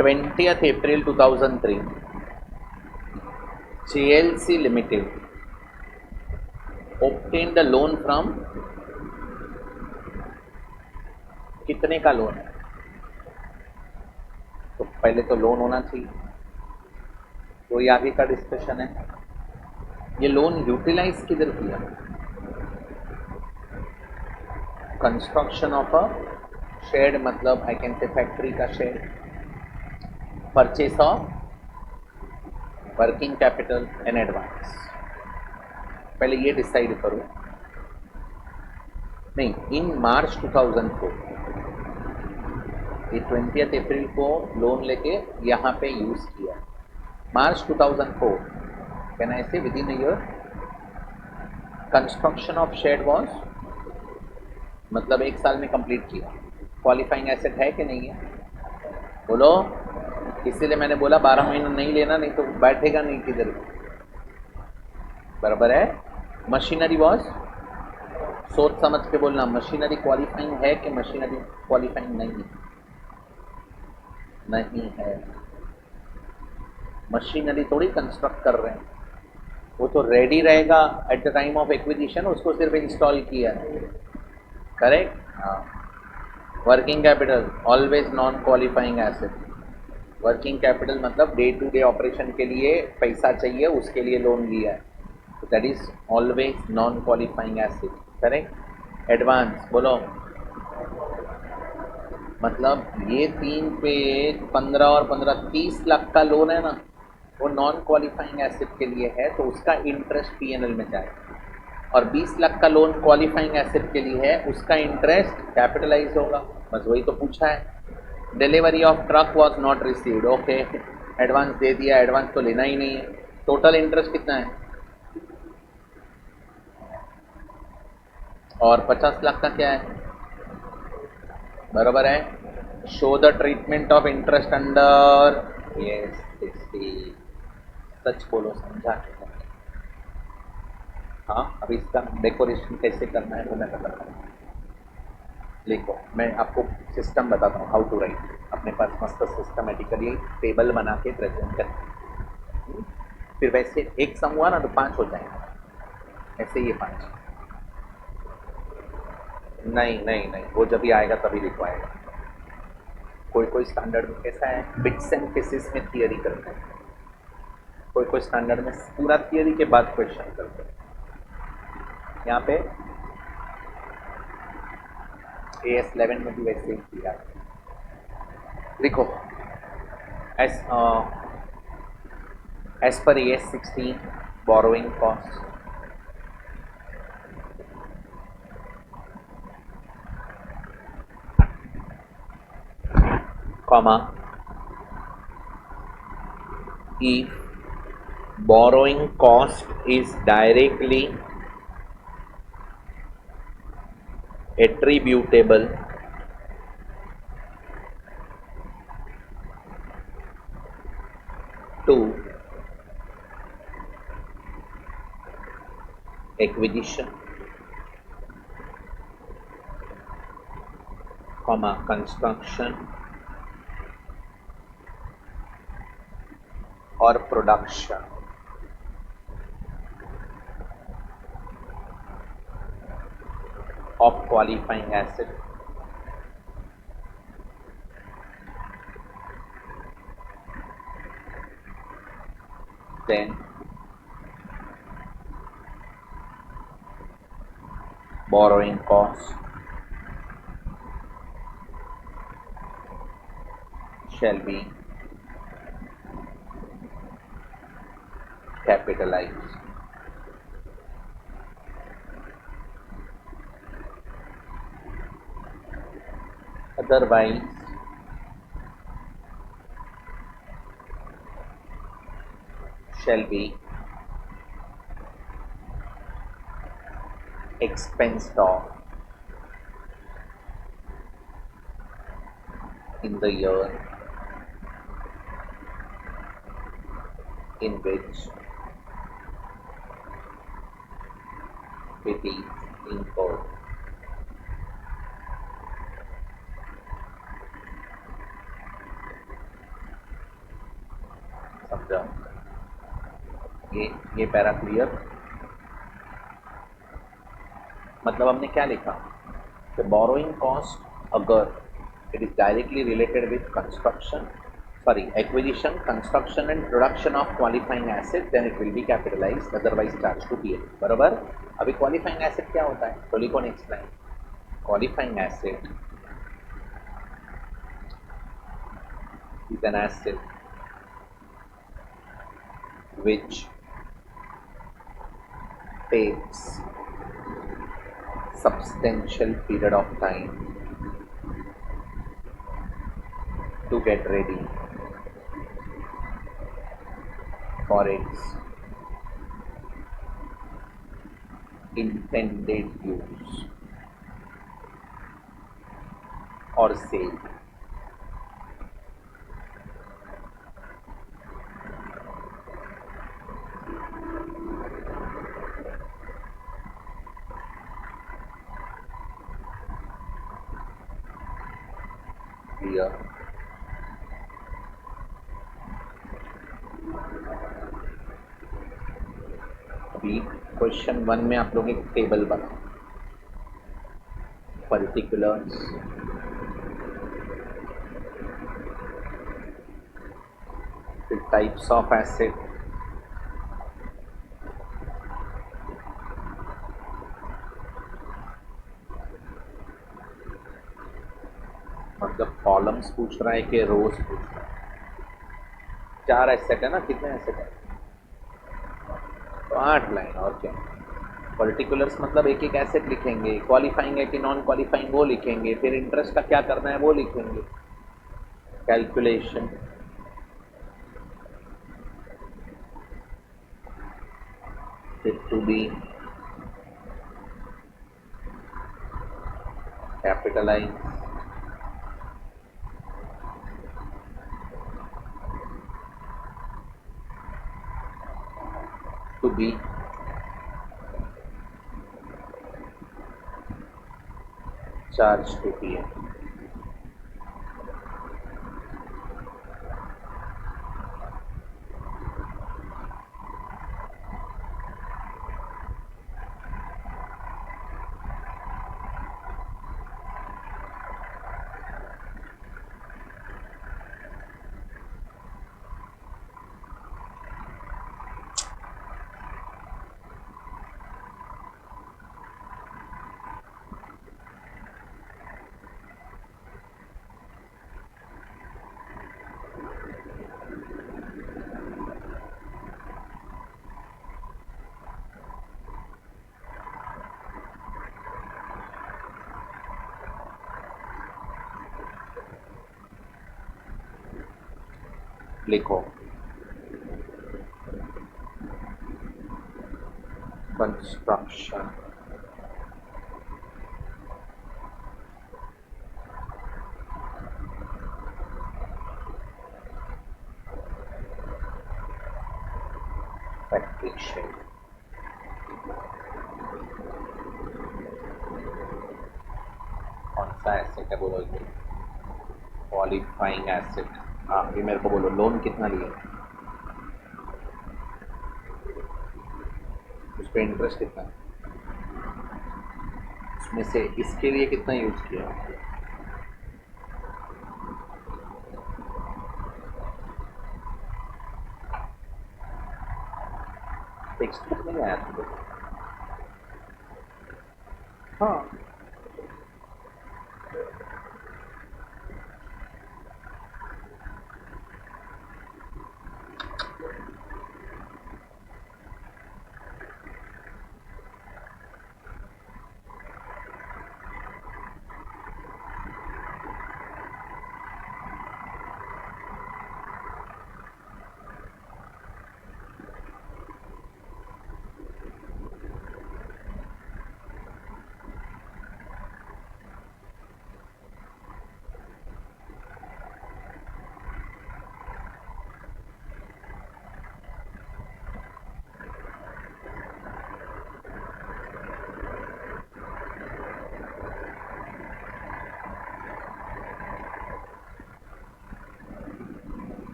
20th April 2003, JLC Limited obtained the loan from, कितने का लोन है? तो पहले तो लोन होना चाहिए, तो ये आगे का डिस्कशन है। ये लोन यूटिलाइज किधर किया? कंस्ट्रक्शन ऑफ अ शेड मतलब आई कैन से फैक्ट्री का shed, purchase of working capital and advance. पहले ये डिसाइड करो, नहीं, इन मार्च 2004 ये 20 अप्रैल को लोन लेके यहाँ पे यूज किया, मार्च 2004, can I say within a year construction of shed was, मतलब एक साल में कंप्लीट किया, क्वालिफाइंग एसेट है कि नहीं है, बोलो। इसीलिए मैंने बोला 12 महीना नहीं लेना, नहीं तो बैठेगा नहीं किधर, बराबर है। मशीनरी वॉज, सोच समझ के बोलना, मशीनरी क्वालिफाइंग है कि मशीनरी क्वालिफाइंग नहीं, नहीं है। मशीनरी थोड़ी कंस्ट्रक्ट कर रहे हैं, वो तो रेडी रहेगा at the time of acquisition, उसको सिर्फ इंस्टॉल किया है, करेक्ट। हाँ, working capital always non qualifying asset, working capital मतलब डे टू डे ऑपरेशन के लिए पैसा चाहिए, उसके लिए लोन लिया है, तो that is always non qualifying asset, correct. Advance बोलो, मतलब ये 3 पे 15 और 15 30 लाख का लोन है ना, वो नॉन क्वालिफाइंग एसेट के लिए है, तो उसका इंटरेस्ट पीएनएल में जाएगा, और 20 लाख का लोन क्वालिफाइंग एसेट के लिए है, उसका इंटरेस्ट कैपिटलाइज होगा, बस वही तो पूछा है। Delivery of truck was not received, okay, advance दे दिया, एडवांस तो लेना ही नहीं है, टोटल इंटरेस्ट कितना है, और 50 लाख का क्या है, बराबर है। Show the treatment of interest under, yes, सच बोलो, समझा। हाँ, अभी इसका डेकोरेशन कैसे करना है वो मैं बता रहा हूँ। देखो, मैं आपको सिस्टम बताता हूँ, हाउ टू राइट, अपने पास मस्त सिस्टमेटिकली टेबल बना के प्रेजेंट करना, फिर वैसे एक सम हुआ ना तो 5 हो जाएंगे, ऐसे ये 5, नहीं नहीं नहीं, वो जब भी आएगा तभी लिखवाएगा। कोई कोई स्टैंडर्ड में कैसा है, बिट्स एंड पीसेस में थियरी करते हैं, कोई कोई स्टैंडर्ड में पूरा थियरी के बाद क्वेश्चन करते हैं। यहाँ पे AS11 में भी वैसे ही किया, देखो, as per AS16 borrowing cost, comma, if borrowing cost is directly attributable to acquisition, comma, construction or production of qualifying asset, then borrowing cost shall be capitalized. Otherwise, shall be expensed off in the year in which it is incurred. समझा? ये para clear? मतलब हमने क्या लिखा कि borrowing cost अगर it is directly related with construction, acquisition, construction and production of qualifying asset, then it will be capitalized, otherwise charged to PL, बराबर। अभी qualifying asset क्या होता है, टोली कौन explain, qualifying acid is an acid which takes substantial period of time to get ready for its intended use or sale. Clear? अभी question 1 में आप लोग एक टेबल बनाओ, पर्टिकुलर्स, फिर टाइप्स ऑफ एसिड, मतलब कॉलम्स पूछ रहा है कि रोज पूछ रहा है? 4 एसिड है ना, कितने एसिड है? तो 8 लाइन और क्या। पर्टिकुलर्स मतलब एक एक एसिड लिखेंगे, क्वालिफाइंग है कि नॉन क्वालिफाइंग वो लिखेंगे, फिर इंटरेस्ट का क्या करना है वो लिखेंगे, कैलकुलेशन, फिर to be capitalize, to be charge to P है। लिखो कंस्ट्रक्शन, फैक्ट्री शेड, कौन सा एसिड है बोलोगे? Qualifying acid. हाँ, ये मेरे को बोलो, लोन कितना लिया, उस पर इंटरेस्ट कितना, उसमें से इसके लिए कितना यूज किया? टेक्स्ट बुक नहीं आया था? हाँ,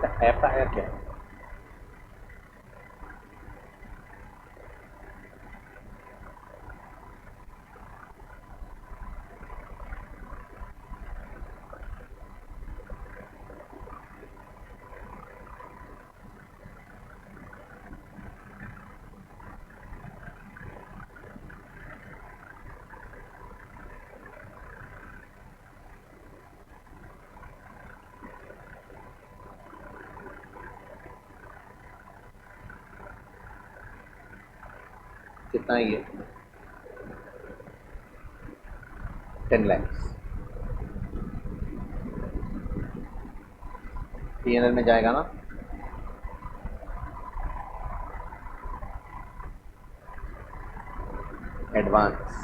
बेटा एफ आया क्या? कितना ये 10 lakhs पीएनएल में जाएगा ना? एडवांस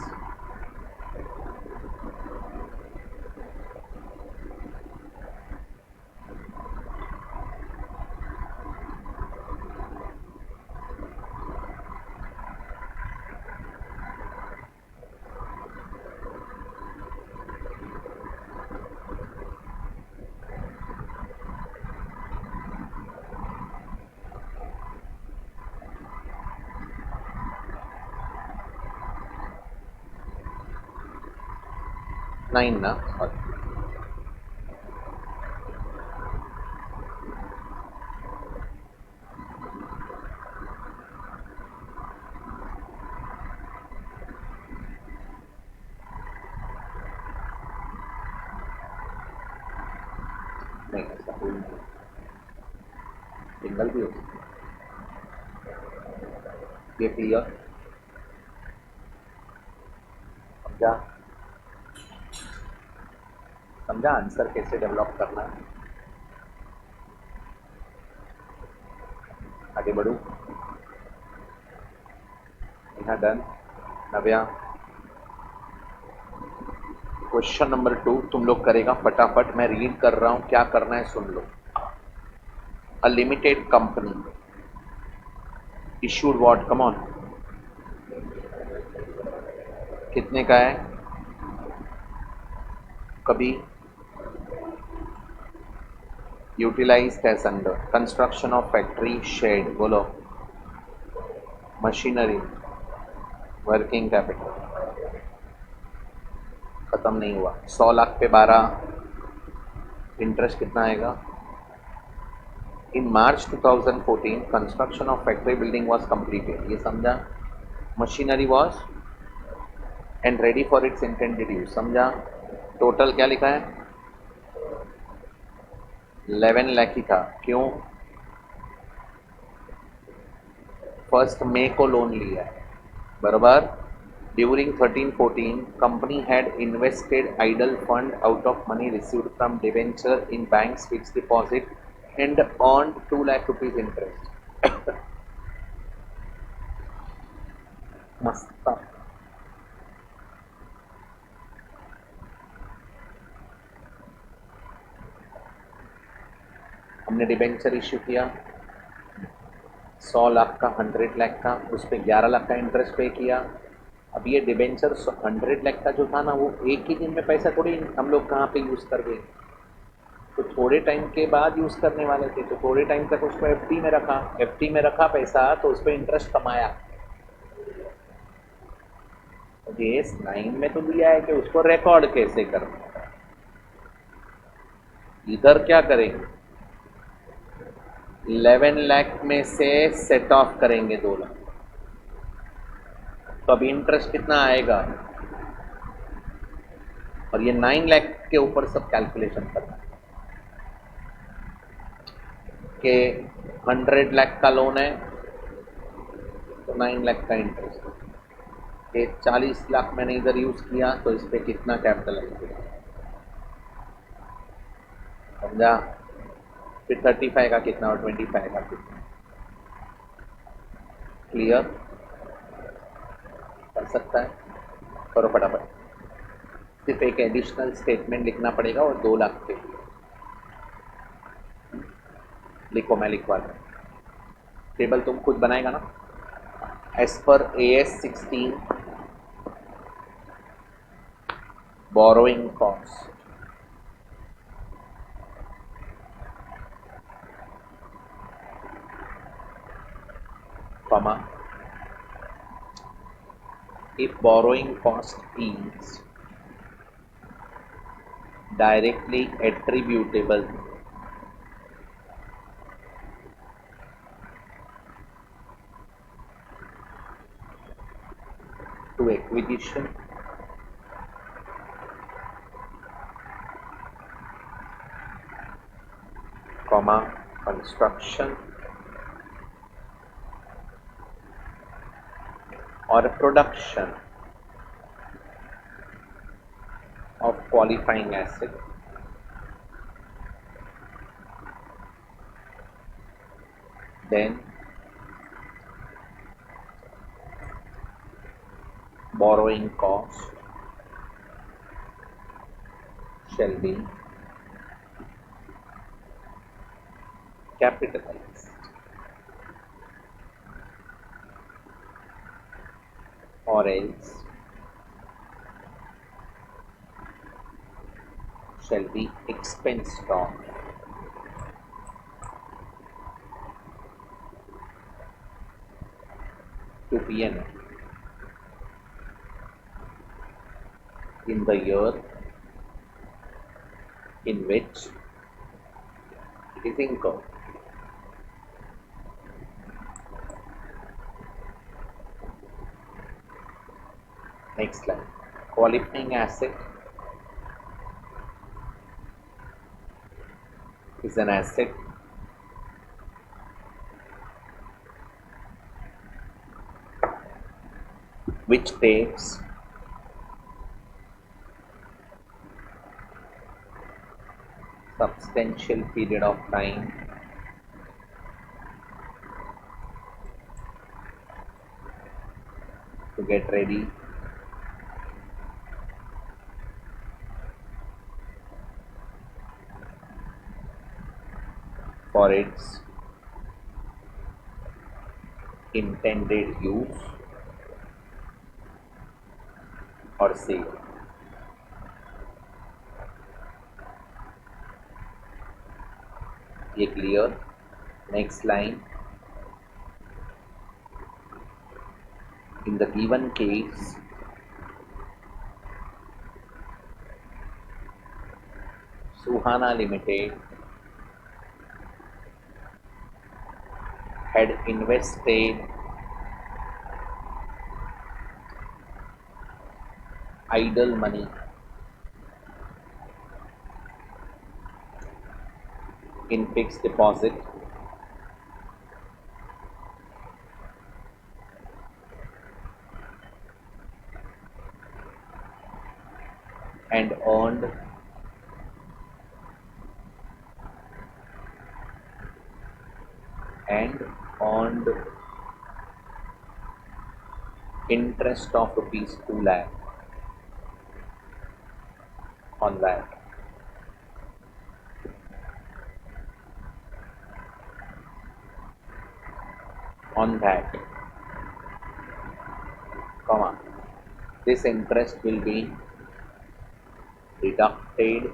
नाइन ना, सॉरी नहीं, ऐसा कोई नहीं, सिंगल भी हो सकता है। ये क्लियर समझा? समझा आंसर कैसे डेवलप करना है? आगे बढ़ू? यहाँ डन। नव्या क्वेश्चन नंबर 2 तुम लोग करेगा फटाफट, मैं रीड कर रहा हूं, क्या करना है सुन लो। A limited company issued what, come on, कितने का है? कभी utilised as under construction of factory shed, बोलो मशीनरी वर्किंग कैपिटल, खत्म नहीं हुआ। 100 लाख पे 12, इंटरेस्ट कितना आएगा? इन मार्च 2014 construction of factory building was completed, ये समझा? Machinery was and ready for its intended use, समझा? टोटल क्या लिखा है? 11 लाख ही था, क्यों? फर्स्ट मे को लोन लिया है, बराबर। During 13-14 company had invested idle fund out of money received from debenture in banks fixed deposit and earned 2 lakh rupees interest. मस्त। हमने डिवेंचर इश्यू किया 100 लाख का, 100 लाख का, उस पर 11 लाख का इंटरेस्ट पे किया। अब ये डिवेंचर 100 लाख का जो था ना, वो एक ही दिन में पैसा थोड़ी हम लोग कहाँ पे यूज़ कर गए, तो थोड़े टाइम के बाद यूज़ करने वाले थे, तो थोड़े टाइम तक उसको एफडी में रखा, एफडी में रखा पैसा, तो उस पर इंटरेस्ट कमाया। केस 9 में तो दिया है कि उसको रिकॉर्ड कैसे करना, इधर क्या करेंगे? 11 लाख में से सेट ऑफ करेंगे 2 लाख, तो अब इंटरेस्ट कितना आएगा? और ये 9 लाख के ऊपर सब कैलकुलेशन करना है कि 100 लाख का लोन है तो 9 लाख का इंटरेस्ट, कि 40 लाख मैंने इधर यूज किया तो इस पर कितना कैपिटल लगेगा, समझा? फिर 35 का कितना और 25 का कितना, क्लियर? कर सकता है, करो फटाफट। सिर्फ एक एडिशनल स्टेटमेंट लिखना पड़ेगा और 2 लाख पे लिखो, मैं लिखवा दूँ। टेबल तुम खुद बनाएगा ना? As per AS 16 borrowing cost comma, if borrowing cost is directly attributable to acquisition, comma, construction or production of qualifying asset, then borrowing cost shall be capitalized, or else shall be expensed on. To P&L in the year in which it is incurred. Next line. Qualifying asset is an asset which takes substantial period of time to get ready, for its intended use or sale. ये clear? Next line. In the given case, Suhana Limited had invested idle money in fixed deposit and earned interest of rupees 2 lakh on that. On that, comma, this interest will be deducted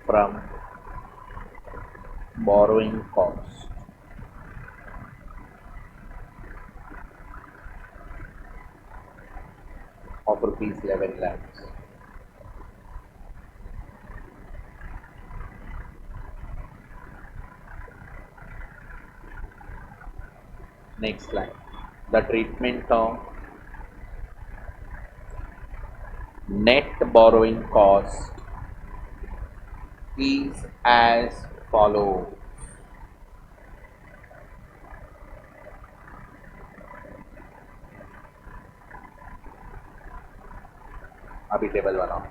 from borrowing cost of rupees 11 lakhs. Next line. The treatment of net borrowing cost is as follows. अभी table बनाओ.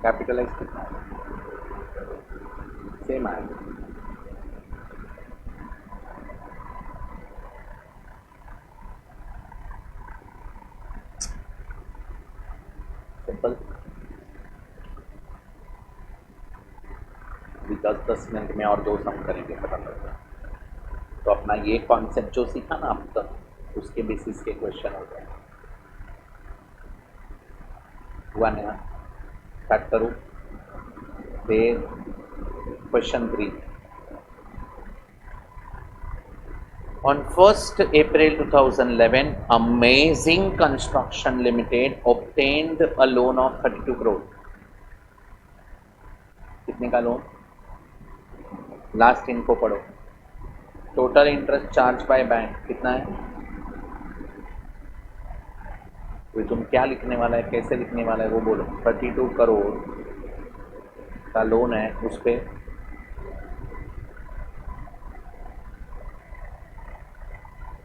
Capitalise कितना है? Same आया। Simple. अभी 10-10 minute में और 2 सम करेंगे पता लगेगा। तो अपना ये कॉन्सेप्ट जो सीखा ना अब तक, उसके बेसिस के क्वेश्चन हो गए। हुआ ना? स्टार्ट करूँ? फिर question 3। On 1st April 2011, Amazing Construction Limited obtained a loan of 32 crore. कितने का लोन? लास्ट इनको पढ़ो। Total interest charge by bank कितना है? तो तुम क्या लिखने वाला है, कैसे लिखने वाला है वो बोलो। 32 करोड़ का लोन है, उस पर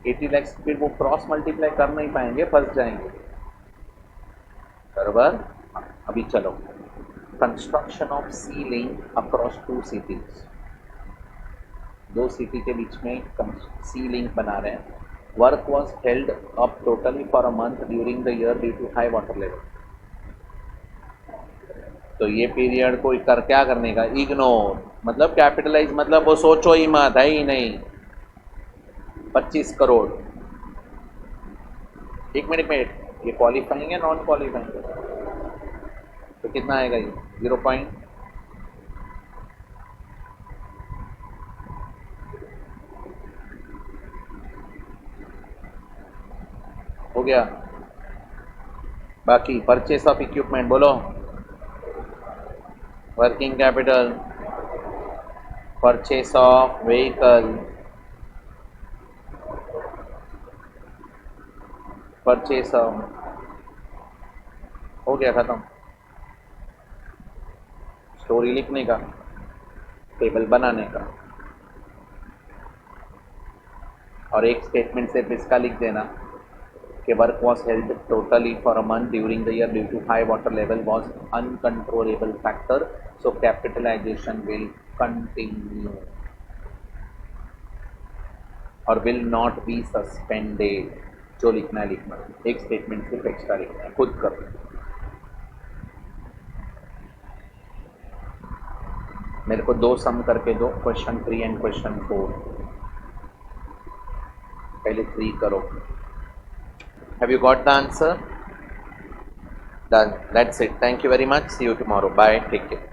80 लाख। फिर वो क्रॉस मल्टीप्लाई कर नहीं पाएंगे, फंस जाएंगे। बराबर। अभी चलो, construction of sea link across 2 cities. 2 city के बीच में सी लिंक बना रहे हैं। Work was held up totally for a month during the year due to high water level. तो ये पीरियड को कर क्या करने का? इग्नोर। मतलब कैपिटलाइज मतलब वो सोचो ही मत, है ही नहीं। 25 करोड़। एक मिनट में, ये क्वालिफाइंग है नॉन क्वालिफाइंग? तो कितना आएगा ये? 0 पॉइंट। हो गया। बाकी परचेस ऑफ इक्विपमेंट बोलो। Working capital, purchase of vehicle, purchase of, हो गया खत्म। स्टोरी लिखने का, टेबल बनाने का, और एक स्टेटमेंट सिर्फ इसका लिख देना कि work was held totally for a month during the year due to high water level was uncontrollable factor, so capitalization will continue और विल नॉट बी सस्पेंडेड। जो लिखना है लिखना, एक स्टेटमेंट सिर्फ एक्स्ट्रा लिखना है, खुद करो। मेरे को 2 सम करके दो, क्वेश्चन 3 एंड क्वेश्चन 4। पहले 3 करो। Have you got the answer? Done. That's it. Thank you very much. See you tomorrow. Bye. Take care.